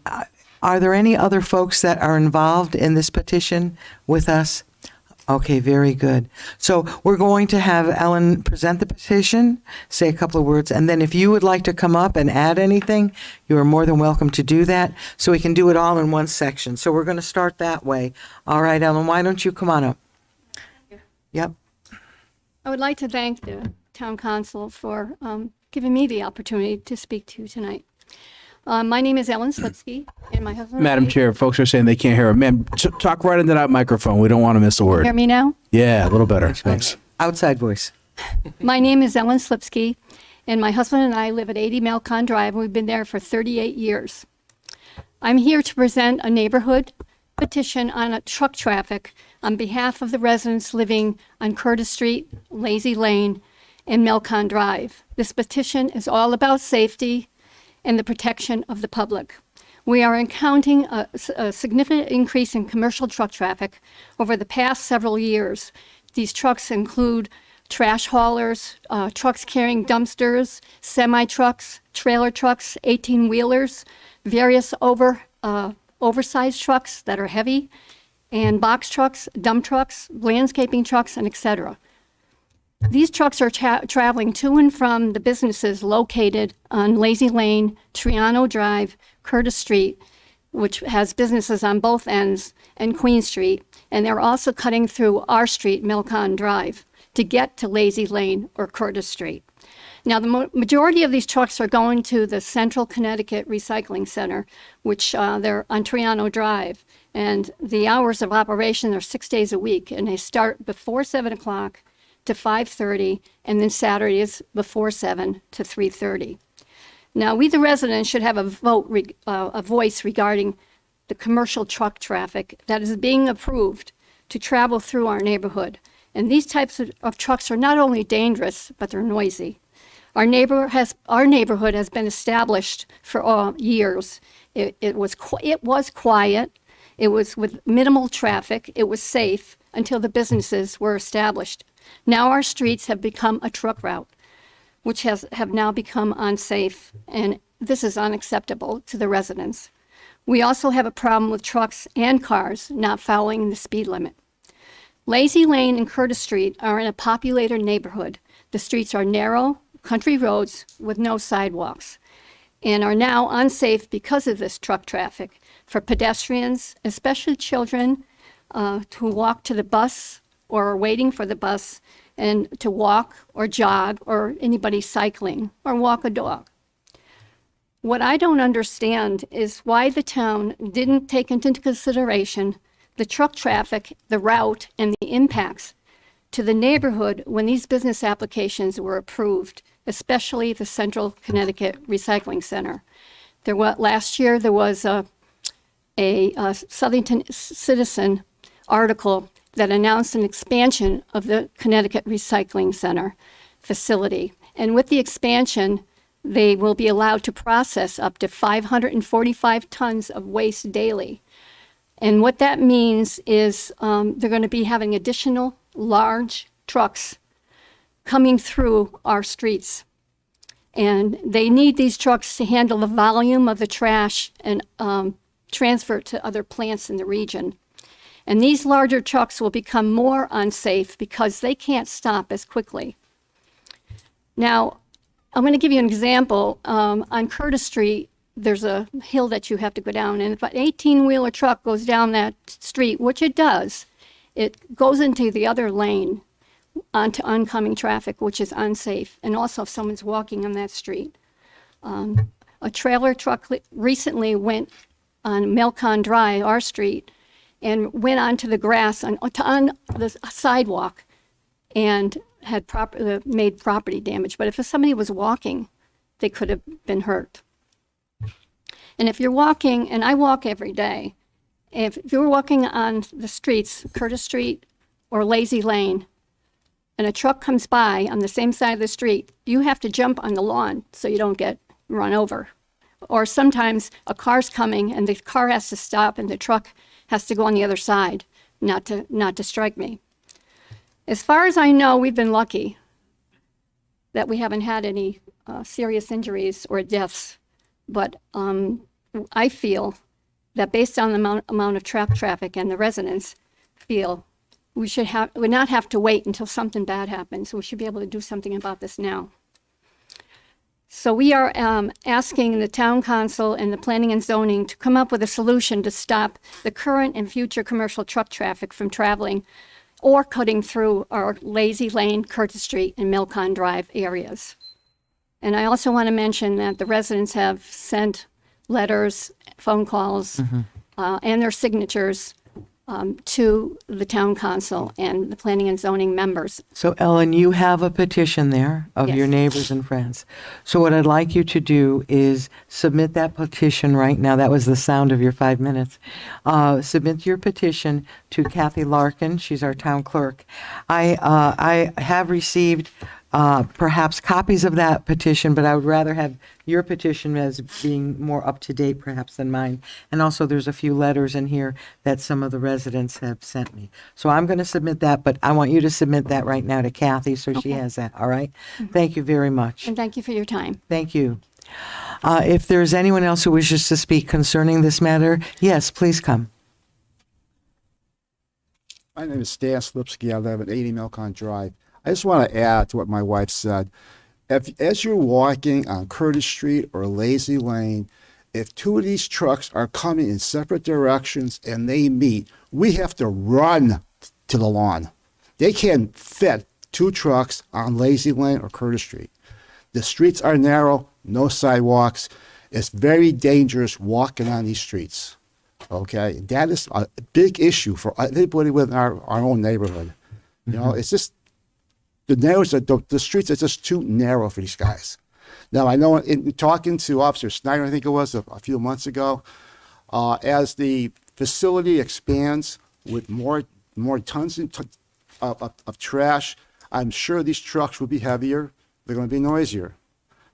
are there any other folks that are involved in this petition with us? Okay, very good. So we're going to have Ellen present the petition, say a couple of words, and then if you would like to come up and add anything, you are more than welcome to do that, so we can do it all in one section. So we're going to start that way. All right, Ellen, why don't you come on up? Yep. I would like to thank the town council for giving me the opportunity to speak to you tonight. My name is Ellen Slipsky, and my husband. Madam Chair, folks are saying they can't hear her. Ma'am, talk right into that microphone. We don't want to miss a word. Hear me now? Yeah, a little better. Thanks. Outside voice. My name is Ellen Slipsky, and my husband and I live at 80 Melcon Drive, and we've been there for 38 years. I'm here to present a neighborhood petition on truck traffic on behalf of the residents living on Curtis Street, Lazy Lane, and Melcon Drive. This petition is all about safety and the protection of the public. We are encountering a significant increase in commercial truck traffic over the past several years. These trucks include trash haulers, trucks carrying dumpsters, semi-trucks, trailer trucks, 18-wheelers, various oversized trucks that are heavy, and box trucks, dump trucks, landscaping trucks, and etc. These trucks are traveling to and from the businesses located on Lazy Lane, Triano Drive, Curtis Street, which has businesses on both ends, and Queen Street. And they're also cutting through our street, Milcon Drive, to get to Lazy Lane or Curtis Street. Now, the majority of these trucks are going to the Central Connecticut Recycling Center, which they're on Triano Drive. And the hours of operation are 6 days a week, and they start before 7 o'clock to 5:30, and then Saturdays before 7 to 3:30. Now, we, the residents, should have a voice regarding the commercial truck traffic that is being approved to travel through our neighborhood. And these types of trucks are not only dangerous, but they're noisy. Our neighborhood has been established for years. It was quiet. It was with minimal traffic. It was safe until the businesses were established. Now our streets have become a truck route, which have now become unsafe, and this is unacceptable to the residents. We also have a problem with trucks and cars not following the speed limit. Lazy Lane and Curtis Street are in a populated neighborhood. The streets are narrow, country roads with no sidewalks, and are now unsafe because of this truck traffic for pedestrians, especially children, who walk to the bus or are waiting for the bus, and to walk or jog, or anybody cycling or walk a dog. What I don't understand is why the town didn't take into consideration the truck traffic, the route, and the impacts to the neighborhood when these business applications were approved, especially the Central Connecticut Recycling Center. Last year, there was a Southington Citizen article that announced an expansion of the Connecticut Recycling Center facility. And with the expansion, they will be allowed to process up to 545 tons of waste daily. And what that means is they're going to be having additional large trucks coming through our streets. And they need these trucks to handle the volume of the trash and transfer it to other plants in the region. And these larger trucks will become more unsafe because they can't stop as quickly. Now, I'm going to give you an example. On Curtis Street, there's a hill that you have to go down, and if an 18-wheeler truck goes down that street, which it does, it goes into the other lane onto oncoming traffic, which is unsafe, and also if someone's walking on that street. A trailer truck recently went on Milcon Drive, our street, and went onto the grass on the sidewalk and had made property damage. But if somebody was walking, they could have been hurt. And if you're walking, and I walk every day, if you're walking on the streets, Curtis Street or Lazy Lane, and a truck comes by on the same side of the street, you have to jump on the lawn so you don't get run over. Or sometimes a car's coming and the car has to stop and the truck has to go on the other side, not to strike me. As far as I know, we've been lucky that we haven't had any serious injuries or deaths. But I feel that based on the amount of truck traffic and the residents feel we would not have to wait until something bad happens. We should be able to do something about this now. So we are asking the town council and the planning and zoning to come up with a solution to stop the current and future commercial truck traffic from traveling or cutting through our Lazy Lane, Curtis Street, and Milcon Drive areas. And I also want to mention that the residents have sent letters, phone calls, and their signatures to the town council and the planning and zoning members. So Ellen, you have a petition there of your Yes. neighbors and friends. So what I'd like you to do is submit that petition right now. That was the sound of your 5 minutes. Submit your petition to Kathy Larkin. She's our town clerk. I have received perhaps copies of that petition, but I would rather have your petition as being more up to date perhaps than mine. And also there's a few letters in here that some of the residents have sent me. So I'm going to submit that, but I want you to submit that right now to Kathy so she has that, all right? Thank you very much. And thank you for your time. Thank you. If there's anyone else who wishes to speak concerning this matter, yes, please come. My name is Stan Slipsky. I live at 80 Milcon Drive. I just want to add to what my wife said. As you're walking on Curtis Street or Lazy Lane, if two of these trucks are coming in separate directions and they meet, we have to run to the lawn. They can't fit two trucks on Lazy Lane or Curtis Street. The streets are narrow, no sidewalks. It's very dangerous walking on these streets. Okay, that is a big issue for everybody within our own neighborhood. You know, it's just the streets are just too narrow for these guys. Now, I know in talking to Officer Snyder, I think it was a few months ago, as the facility expands with more tons of trash, I'm sure these trucks will be heavier. They're going to be noisier.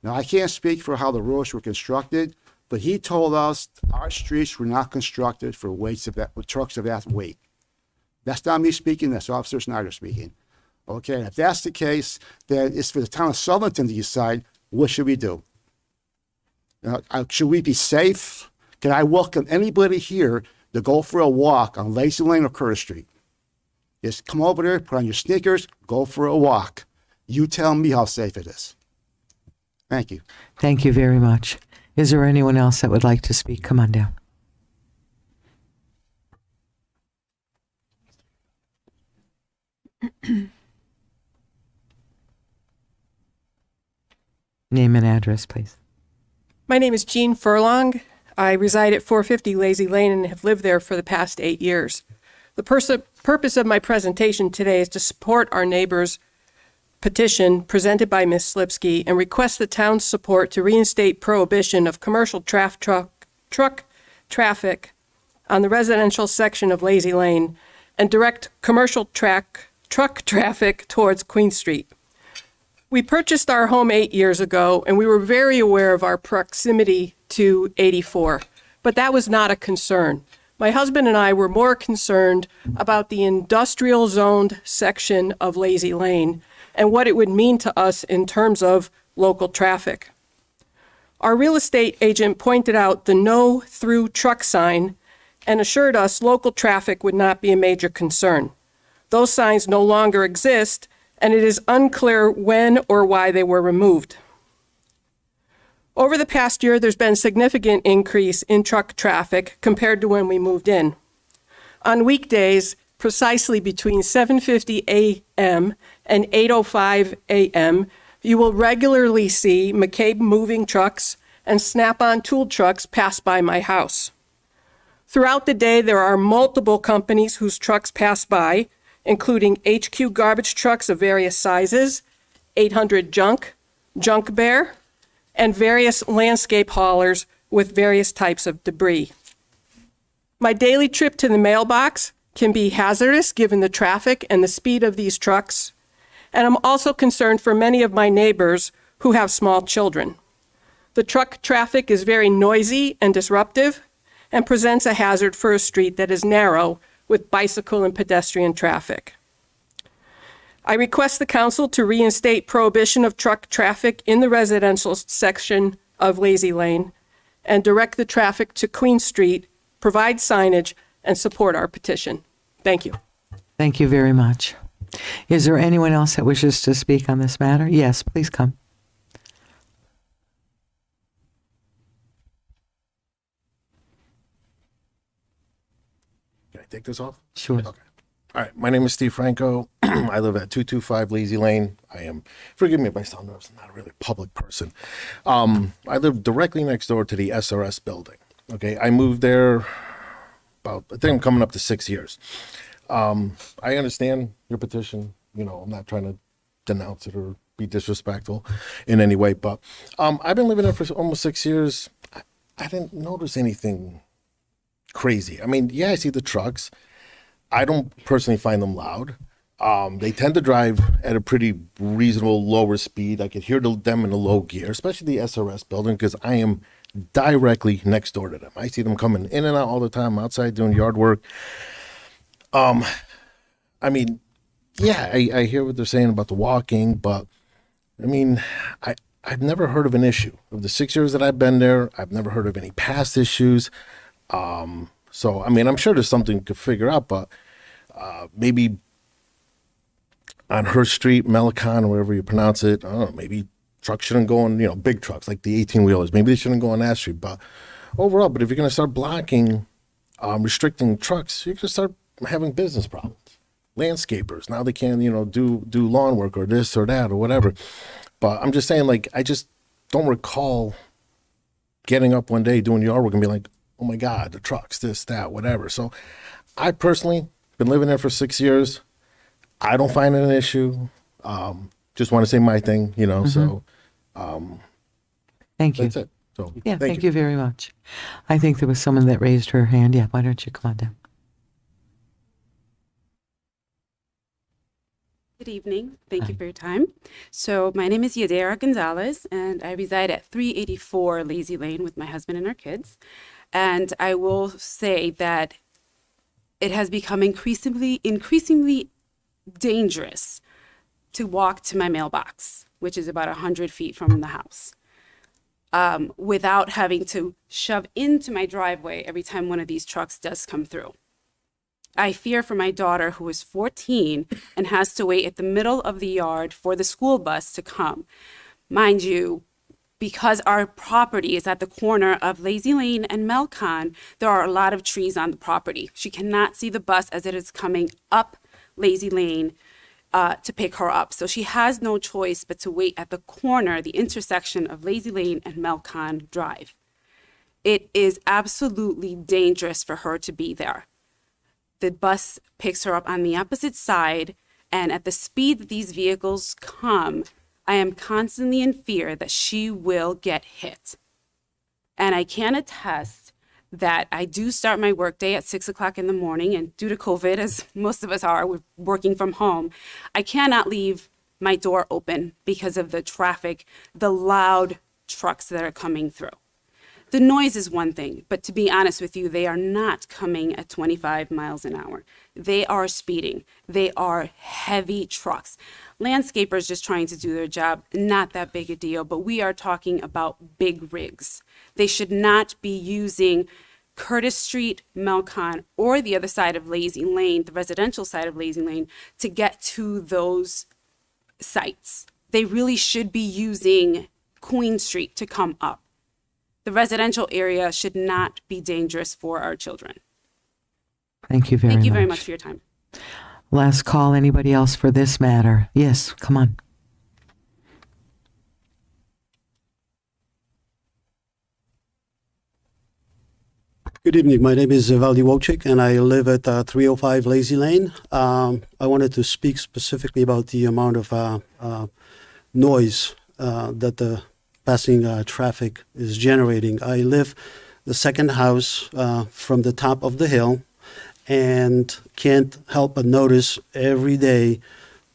Now, I can't speak for how the roads were constructed, but he told us our streets were not constructed for trucks of that weight. That's not me speaking, that's Officer Snyder speaking. Okay, and if that's the case, then it's for the town of Sullivan to decide, what should we do? Should we be safe? Can I welcome anybody here to go for a walk on Lazy Lane or Curtis Street? Just come over there, put on your sneakers, go for a walk. You tell me how safe it is. Thank you. Thank you very much. Is there anyone else that would like to speak? Come on down. Name and address, please. My name is Jean Furlong. I reside at 450 Lazy Lane and have lived there for the past 8 years. The purpose of my presentation today is to support our neighbor's petition presented by Ms. Slipsky and request the town's support to reinstate prohibition of commercial truck traffic on the residential section of Lazy Lane and direct commercial truck traffic towards Queen Street. We purchased our home 8 years ago, and we were very aware of our proximity to 84, but that was not a concern. My husband and I were more concerned about the industrial zoned section of Lazy Lane and what it would mean to us in terms of local traffic. Our real estate agent pointed out the no through truck sign and assured us local traffic would not be a major concern. Those signs no longer exist, and it is unclear when or why they were removed. Over the past year, there's been a significant increase in truck traffic compared to when we moved in. On weekdays, precisely between 7:50 a.m. and 8:05 a.m., you will regularly see McCabe moving trucks and Snap-on tool trucks pass by my house. Throughout the day, there are multiple companies whose trucks pass by, including HQ garbage trucks of various sizes, 800 Junk Bear, and various landscape haulers with various types of debris. My daily trip to the mailbox can be hazardous given the traffic and the speed of these trucks, and I'm also concerned for many of my neighbors who have small children. The truck traffic is very noisy and disruptive and presents a hazard for a street that is narrow with bicycle and pedestrian traffic. I request the council to reinstate prohibition of truck traffic in the residential section of Lazy Lane and direct the traffic to Queen Street, provide signage, and support our petition. Thank you. Thank you very much. Is there anyone else that wishes to speak on this matter? Yes, please come. Can I take this off? Sure. Okay. All right. My name is Steve Franco. I live at 225 Lazy Lane. Forgive me if I sound nervous, I'm not a really public person. I live directly next door to the SRS building. Okay. I moved there I think I'm coming up to 6 years. I understand your petition. You know, I'm not trying to denounce it or be disrespectful in any way, but I've been living there for almost 6 years. I didn't notice anything crazy. I mean, yeah, I see the trucks. I don't personally find them loud. They tend to drive at a pretty reasonable lower speed. I could hear them in a low gear, especially the SRS building, because I am directly next door to them. I see them coming in and out all the time, outside doing yard work. I mean, yeah, I hear what they're saying about the walking, but I mean, I've never heard of an issue. Of the 6 years that I've been there, I've never heard of any past issues. So, I mean, I'm sure there's something to figure out, but maybe on her street, Melicon, or wherever you pronounce it, I don't know, maybe trucks shouldn't go on, big trucks like the 18-wheelers. Maybe they shouldn't go on that street. But overall, if you're going to start blocking, restricting trucks, you're going to start having business problems. Landscapers, now they can't, do lawn work or this or that or whatever. But I'm just saying, like, I just don't recall getting up one day doing yard work and be like, oh my God, the trucks, this, that, whatever. So I personally been living there for 6 years. I don't find it an issue. Just want to say my thing, so Thank you. that's it. So Yeah, thank you very much. I think there was someone that raised her hand. Yeah, why don't you come on down? Good evening. Thank you for your time. So my name is Yadira Gonzalez, and I reside at 384 Lazy Lane with my husband and our kids. And I will say that it has become increasingly dangerous to walk to my mailbox, which is about 100 feet from the house, without having to shove into my driveway every time one of these trucks does come through. I fear for my daughter, who is 14 and has to wait at the middle of the yard for the school bus to come. Mind you, because our property is at the corner of Lazy Lane and Melcon, there are a lot of trees on the property. She cannot see the bus as it is coming up Lazy Lane to pick her up. So she has no choice but to wait at the corner, the intersection of Lazy Lane and Melcon Drive. It is absolutely dangerous for her to be there. The bus picks her up on the opposite side, and at the speed that these vehicles come, I am constantly in fear that she will get hit. And I can attest that I do start my workday at 6 o'clock in the morning, and due to COVID, as most of us are, we're working from home, I cannot leave my door open because of the traffic, the loud trucks that are coming through. The noise is one thing, but to be honest with you, they are not coming at 25 miles an hour. They are speeding. They are heavy trucks. Landscapers just trying to do their job, not that big a deal, but we are talking about big rigs. They should not be using Curtis Street, Melcon, or the other side of Lazy Lane, the residential side of Lazy Lane, to get to those sites. They really should be using Queen Street to come up. The residential area should not be dangerous for our children. Thank you very much. Thank you very much for your time. Last call. Anybody else for this matter? Yes, come on. Good evening. My name is Valdi Wojcik, and I live at 305 Lazy Lane. I wanted to speak specifically about the amount of noise that the passing traffic is generating. I live the second house from the top of the hill, and can't help but notice every day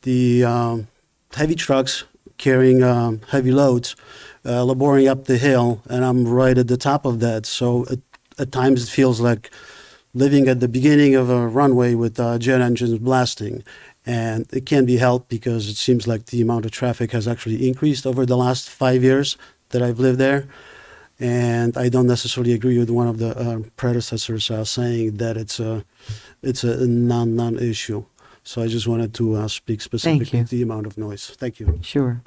the heavy trucks carrying heavy loads laboring up the hill, and I'm right at the top of that. So at times it feels like living at the beginning of a runway with jet engines blasting. And it can't be helped because it seems like the amount of traffic has actually increased over the last 5 years that I've lived there. And I don't necessarily agree with one of the predecessors saying that it's a non-issue. So I just wanted to speak specifically to the amount of noise. Thank you. Sure.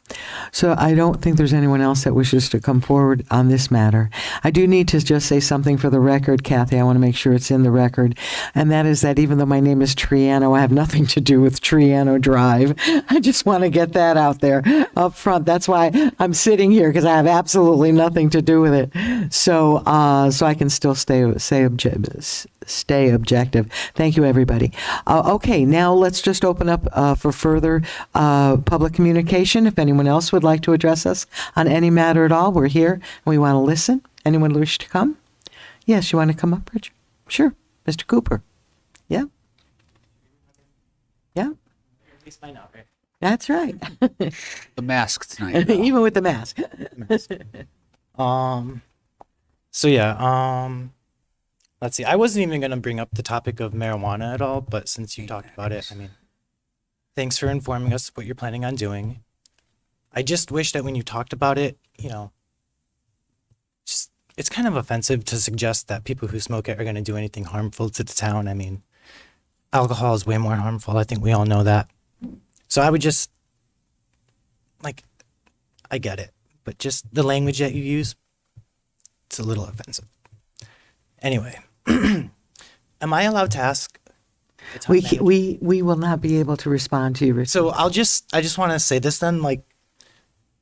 So I don't think there's anyone else that wishes to come forward on this matter. I do need to just say something for the record, Kathy. I want to make sure it's in the record. And that is that even though my name is Triano, I have nothing to do with Triano Drive. I just want to get that out there up front. That's why I'm sitting here, because I have absolutely nothing to do with it. So so I can still stay objective. Thank you, everybody. Okay, now let's just open up for further public communication. If anyone else would like to address us on any matter at all, we're here and we want to listen. Anyone wish to come? Yes, you want to come up, Richard? Sure. Mr. Cooper. Yeah. Yeah. That's right. The mask tonight. Even with the mask. So yeah, let's see. I wasn't even going to bring up the topic of marijuana at all, but since you talked about it, I mean, thanks for informing us what you're planning on doing. I just wish that when you talked about it, you know, just it's kind of offensive to suggest that people who smoke it are going to do anything harmful to the town. I mean, alcohol is way more harmful. I think we all know that. So I would just, like, I get it, but just the language that you use, it's a little offensive. Anyway, am I allowed to ask? the town manager? We will not be able to respond to you, Richard. So I just want to say this then, like,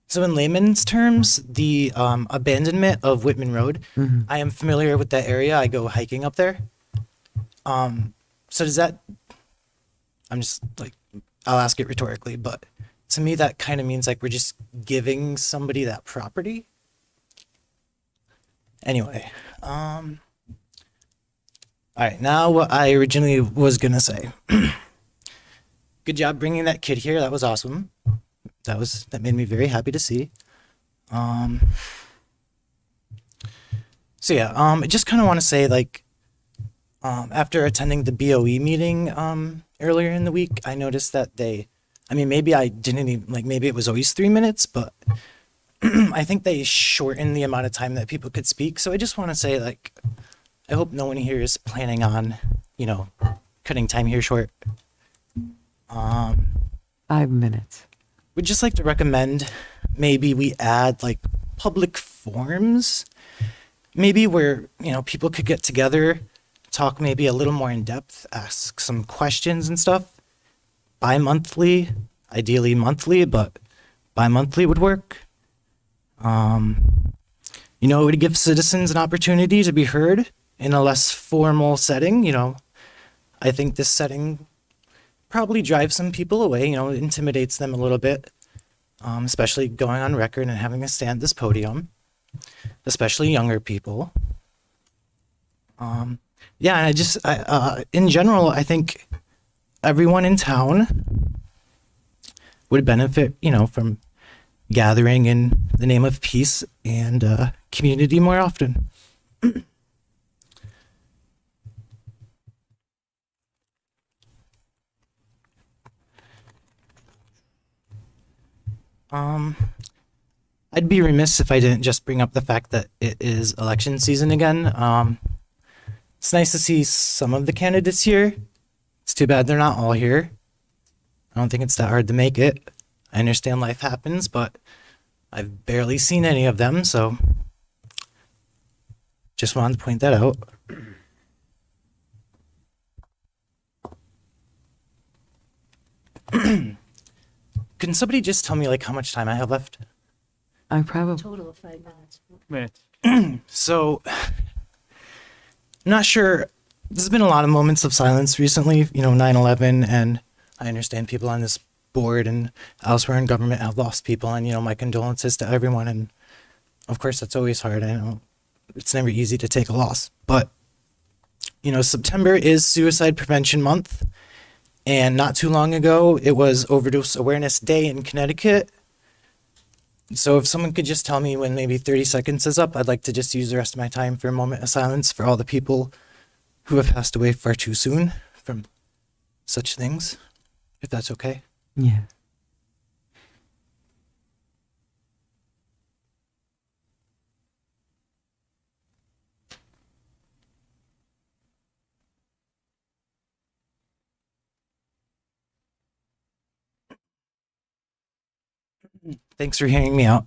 so in layman's terms, the abandonment of Whitman Road, I am familiar with that area. I go hiking up there. So does that, I'm just like, I'll ask it rhetorically, but to me that kind of means like we're just giving somebody that property. Anyway, all right, now what I originally was gonna say. Good job bringing that kid here. That was awesome. That made me very happy to see. So yeah, I just kind of want to say, like, after attending the BOE meeting earlier in the week, I noticed that maybe I didn't even, like, maybe it was always 3 minutes, but I think they shortened the amount of time that people could speak. So I just want to say, like, I hope no one here is planning on, cutting time here short. 5 minutes. We'd just like to recommend maybe we add like public forums, maybe where, people could get together, talk maybe a little more in depth, ask some questions and stuff. Bi-monthly, ideally monthly, but bi-monthly would work. It would give citizens an opportunity to be heard in a less formal setting. I think this setting probably drives some people away, it intimidates them a little bit, especially going on record and having to stand this podium, especially younger people. Yeah, in general, I think everyone in town would benefit, from gathering in the name of peace and community more often. I'd be remiss if I didn't just bring up the fact that it is election season again. It's nice to see some of the candidates here. It's too bad they're not all here. I don't think it's that hard to make it. I understand life happens, but I've barely seen any of them, so just wanted to point that out. Can somebody just tell me, like, how much time I have left? I probably. Total of 5 minutes. So, I'm not sure. There's been a lot of moments of silence recently, 9/11, and I understand people on this board and elsewhere in government have lost people, and, my condolences to everyone. And of course, that's always hard. I know it's never easy to take a loss, but, September is Suicide Prevention Month. And not too long ago, it was Overdose Awareness Day in Connecticut. So if someone could just tell me when maybe 30 seconds is up, I'd like to just use the rest of my time for a moment of silence for all the people who have passed away far too soon from such things, if that's okay. Yeah. Thanks for hearing me out.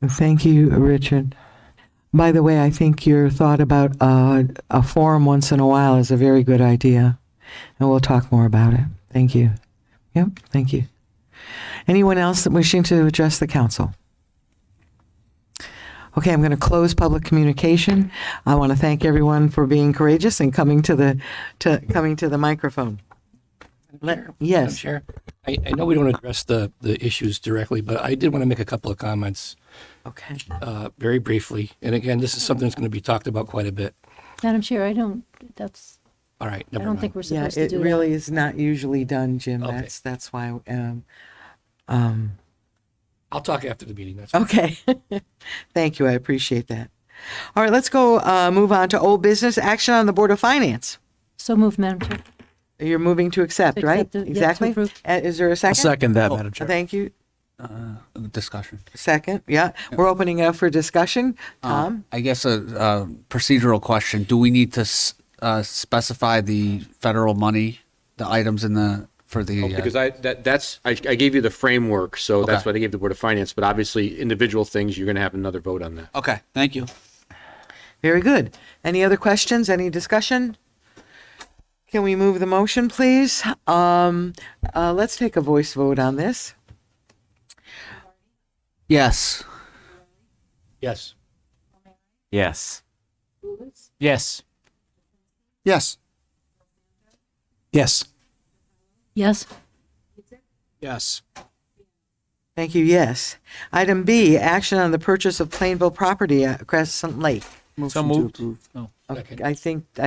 Thank you, Richard. By the way, I think your thought about a forum once in a while is a very good idea, and we'll talk more about it. Thank you. Yep, thank you. Anyone else wishing to address the council? Okay, I'm going to close public communication. I want to thank everyone for being courageous and coming to the microphone. Madam Yes. Chair, I know we don't address the issues directly, but I did want to make a couple of comments. Okay. Very briefly. And again, this is something that's going to be talked about quite a bit. Madam Chair, I don't think we're supposed to do it really is not usually done, Jim. Okay. That's why. I'll talk after the meeting. That's fine. Okay. Thank you. I appreciate that. All right, let's go move on to old business action on the Board of Finance. So moved, Madam Chair. You're moving to accept, right? Accept it, yeah, to Exactly. approve. Is there a second? second that, Madam Chair. Thank you. Discussion. Second. Yeah. We're opening it up for discussion. Tom? I guess a procedural question. Do we need to specify the federal money items in the, for the. Because I gave you the framework, so that's Okay. what I gave the Board of Finance, but obviously individual things, you're going to have another vote on that. Okay, thank you. Very good. Any other questions? Any discussion? Can we move the motion, please? Let's take a voice vote on this. Yes. Yes. Yes. Yes. Yes. Yes. Yes? Yes. Thank you, yes. Item B, action on the purchase of Plainville property at Crescent Lake. Motion to approve. Okay, I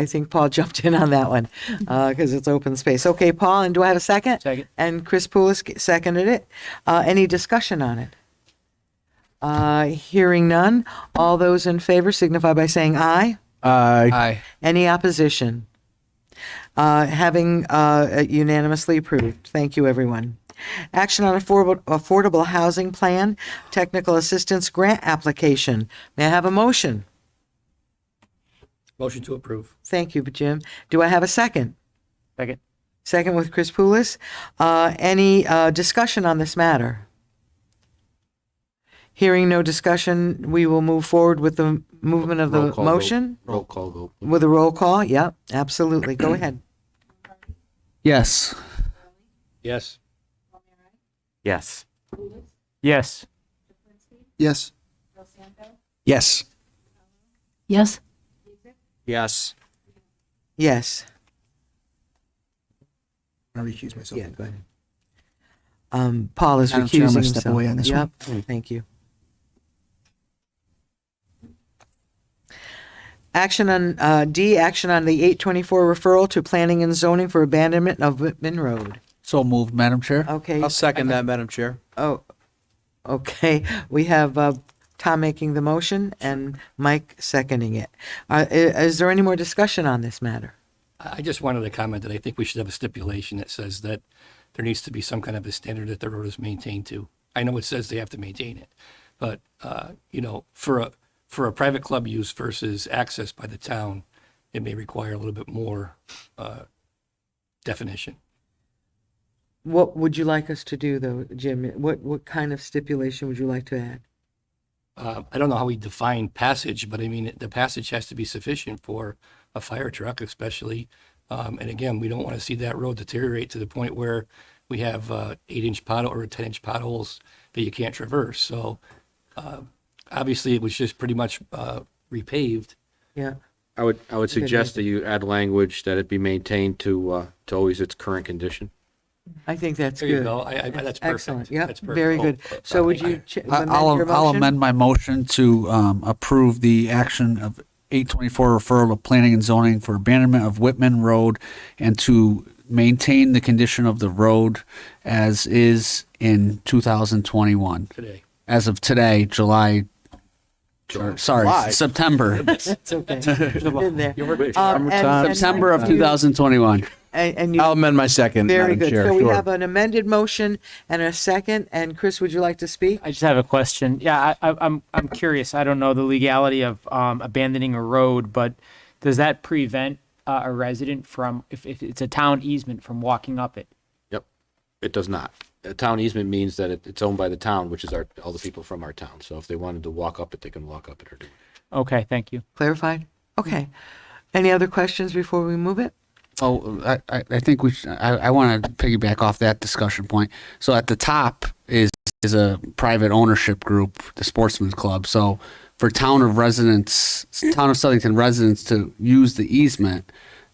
think Paul jumped in on that one, because it's open space. Okay, Paul, and do I have a second? Second. And Chris Poulos seconded it. Any discussion on it? Hearing none. All those in favor signify by saying aye. Aye. Any opposition? Having unanimously approved. Thank you, everyone. Action on affordable housing plan, technical assistance grant application. May I have a motion? Motion to approve. Thank you, Jim. Do I have a second? Second. Second with Chris Poulos. Any discussion on this matter? Hearing no discussion, we will move forward with the movement of Roll the call vote. motion. Roll call vote. With a roll call, yep, absolutely. Go ahead. Yes. Yes. Yes. Yes. Yes. Yes. Yes? Yes. Yes. I recuse myself. Yeah, go ahead. Paul is Madam Chair, I'm recusing gonna step himself. away on this Yep, one. thank you. Action on, D, action on the 824 referral to planning and zoning for abandonment of Whitman Road. So moved, Madam Chair. Okay. I'll second that, Madam Chair. Oh, okay. We have Tom making the motion and Mike seconding it. Is there any more discussion on this matter? I just wanted to comment that I think we should have a stipulation that says that there needs to be some kind of a standard that the road is maintained to. I know it says they have to maintain it, but, for a private club use versus access by the town, it may require a little bit more definition. What would you like us to do, though, Jim? What kind of stipulation would you like to add? I don't know how we define passage, but I mean, the passage has to be sufficient for a fire truck especially. And again, we don't want to see that road deteriorate to the point where we have 8-inch pothole or 10-inch potholes that you can't traverse. So obviously, it was just pretty much repaved. Yeah. I would suggest that you add language that it be maintained to always its current condition. I think that's There good. you go. That's perfect. Excellent. Yeah, That's perfect. very good. So would you amend your I'll motion? amend my motion to approve the action of 824 referral of planning and zoning for abandonment of Whitman Road and to maintain the condition of the road as is in 2021. Today. As of today, July. September. It's okay. Been there. September of 2021. And you, I'll amend my second, very Madam good. Chair. So we Sure. have an amended motion and a second. And Chris, would you like to speak? I just have a question. Yeah, I'm curious. I don't know the legality of abandoning a road, but does that prevent a resident from, if it's a town easement, from walking up it? Yep, it does not. A town easement means that it's owned by the town, which is all the people from our town. So if they wanted to walk up it, they can walk up it or do it. Okay, thank you. Clarified? Okay. Any other questions before we move it? Oh, I think we should, I want to piggyback off that discussion point. So at the top is a private ownership group, the Sportsman's Club. So for town of Southington residents to use the easement,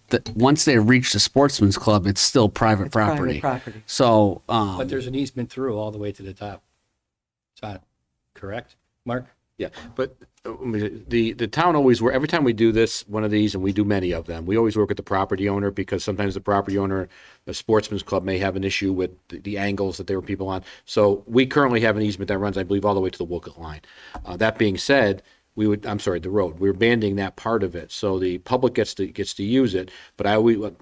that once they reach the Sportsman's Club, it's still private property. Private property. So, But there's an easement through all the way to the top. It's not correct, Mark? Yeah, but the town always, every time we do one of these, and we do many of them, we always work with the property owner because sometimes the property owner, the Sportsman's Club may have an issue with the angles that there were people on. So we currently have an easement that runs, I believe, all the way to the Wookett line. That being said, the road, we're abandoning that part of it. So the public gets to use it, but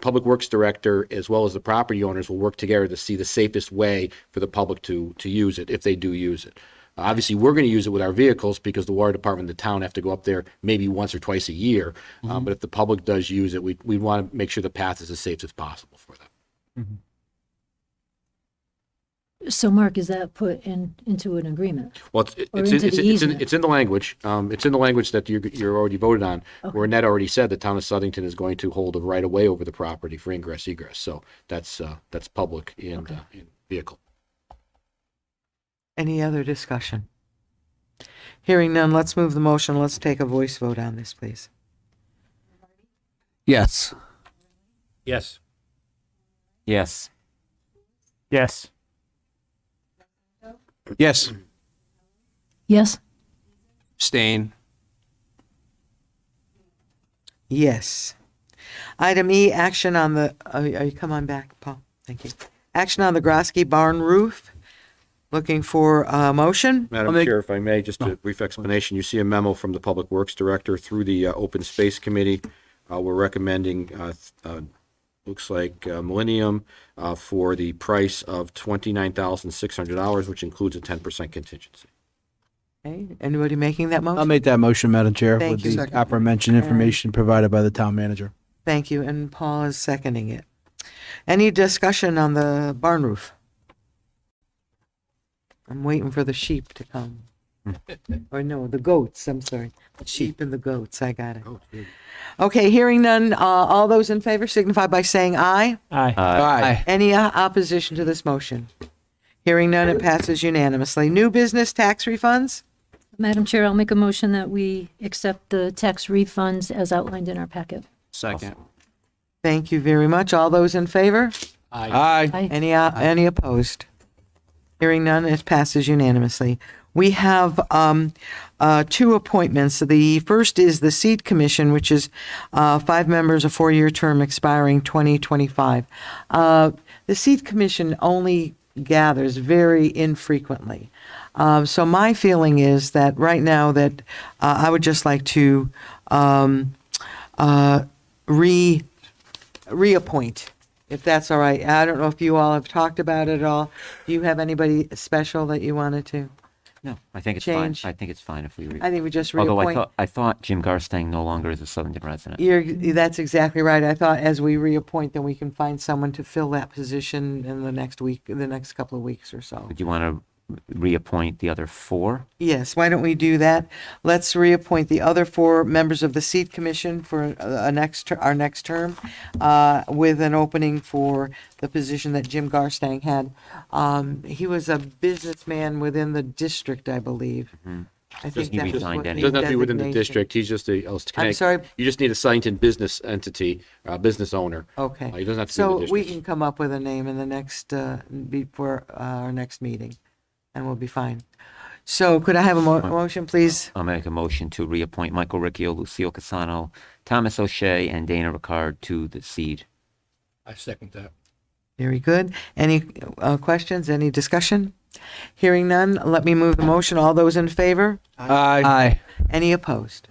Public Works Director as well as the property owners will work together to see the safest way for the public to use it if they do use it. Obviously, we're going to use it with our vehicles because the water department and the town have to go up there maybe once or twice a year. But if the public does use it, we want to make sure the path is as safe as possible for them. So Mark, is that put into an agreement? Well, Or into the easement? it's in the language. It's in the language that you're already voted on, where Annette already said the town of Southington is going to hold a right of way over the property for ingress egress. So that's public and vehicle. Any other discussion? Hearing none, let's move the motion. Let's take a voice vote on this, please. Yes. Yes. Yes. Yes. Yes. Yes? Abstain. Yes. Item E, action on the, come on back, Paul. Thank you. Action on the Grosky Barn roof. Looking for a motion? Madam Chair, if I may, just a brief explanation. You see a memo from the Public Works Director through the Open Space Committee. We're recommending, looks like Millennium, for the price of $29,600, which includes a 10% contingency. Okay, anybody making that motion? I'll make that motion, Madam Chair, Thank with you. the Second. aforementioned information provided by the town manager. Thank you, and Paul is seconding it. Any discussion on the barn roof? I'm waiting for the sheep to come. Or no, the goats, I'm sorry. The sheep and the goats, I got it. Okay, hearing none, all those in favor signify by saying aye. Aye. Aye. Any opposition to this motion? Hearing none, it passes unanimously. New business tax refunds? Madam Chair, I'll make a motion that we accept the tax refunds as outlined in our packet. Second. Thank you very much. All those in favor? Aye. Aye. Any opposed? Hearing none, it passes unanimously. We have two appointments. The first is the Seed Commission, which is 5 members, a 4-year term expiring 2025. The Seed Commission only gathers very infrequently. So my feeling is that right now that I would just like to reappoint, if that's all right. I don't know if you all have talked about it at all. Do you have anybody special that you wanted to? No, I think it's Change. fine. I think it's fine if we. I think we just Although reappoint. I thought Jim Garstang no longer is a Southington resident. That's exactly right. I thought as we reappoint, then we can find someone to fill that position in the next week, the next couple of weeks or so. Would you want to reappoint the other 4? Yes, why don't we do that? Let's reappoint the other 4 members of the Seed Commission for our next term, with an opening for the position that Jim Garstang had. He was a businessman within the district, I believe. I think he that was resigned what anyway. the Doesn't have to be within the designation. district. He's just I'm sorry? You just need a Southington business entity, business owner. Okay. He doesn't have to be in the So we district. can come up with a name in the next, before our next meeting, and we'll be fine. So could I have a motion, please? I'll make a motion to reappoint Michael Riccio, Lucille Casano, Thomas O'Shea, and Dana Ricard to the Seed. I second that. Very good. Any questions, any discussion? Hearing none, let me move the motion. All those in favor? Aye. Any opposed?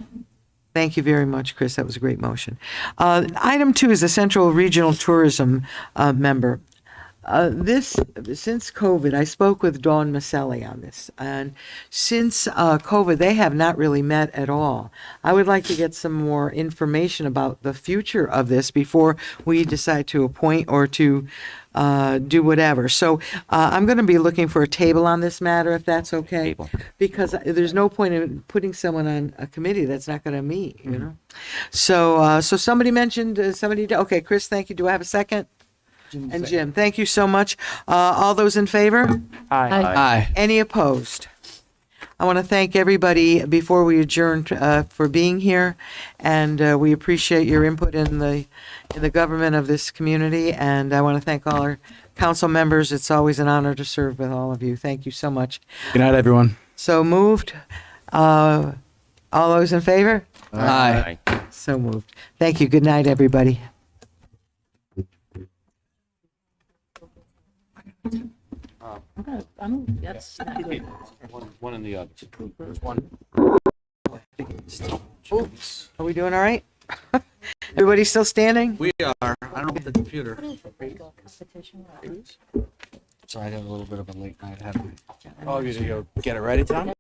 Thank you very much, Chris. That was a great motion. Item 2 is the Central Regional Tourism member. Since COVID, I spoke with Dawn Maselli on this, and since COVID, they have not really met at all. I would like to get some more information about the future of this before we decide to appoint or to do whatever. So I'm going to be looking for a table on this matter, if that's okay. Table. Because there's no point in putting someone on a committee that's not going to meet, you know? So somebody mentioned, okay, Chris, thank you. Do I have a second? And Jim, thank you so much. All those in favor? Aye. Aye. Any opposed? I want to thank everybody before we adjourn for being here, and we appreciate your input in the government of this community. And I want to thank all our council members. It's always an honor to serve with all of you. Thank you so much. Good night, everyone. So moved. All those in favor? Aye. So moved. Thank you. Good night, everybody. That's not good. One in the other. Are we doing all right? Everybody still standing? We are. I don't know the computer. So I got a little bit of a late night, haven't I? Oh, you get it ready, Tom?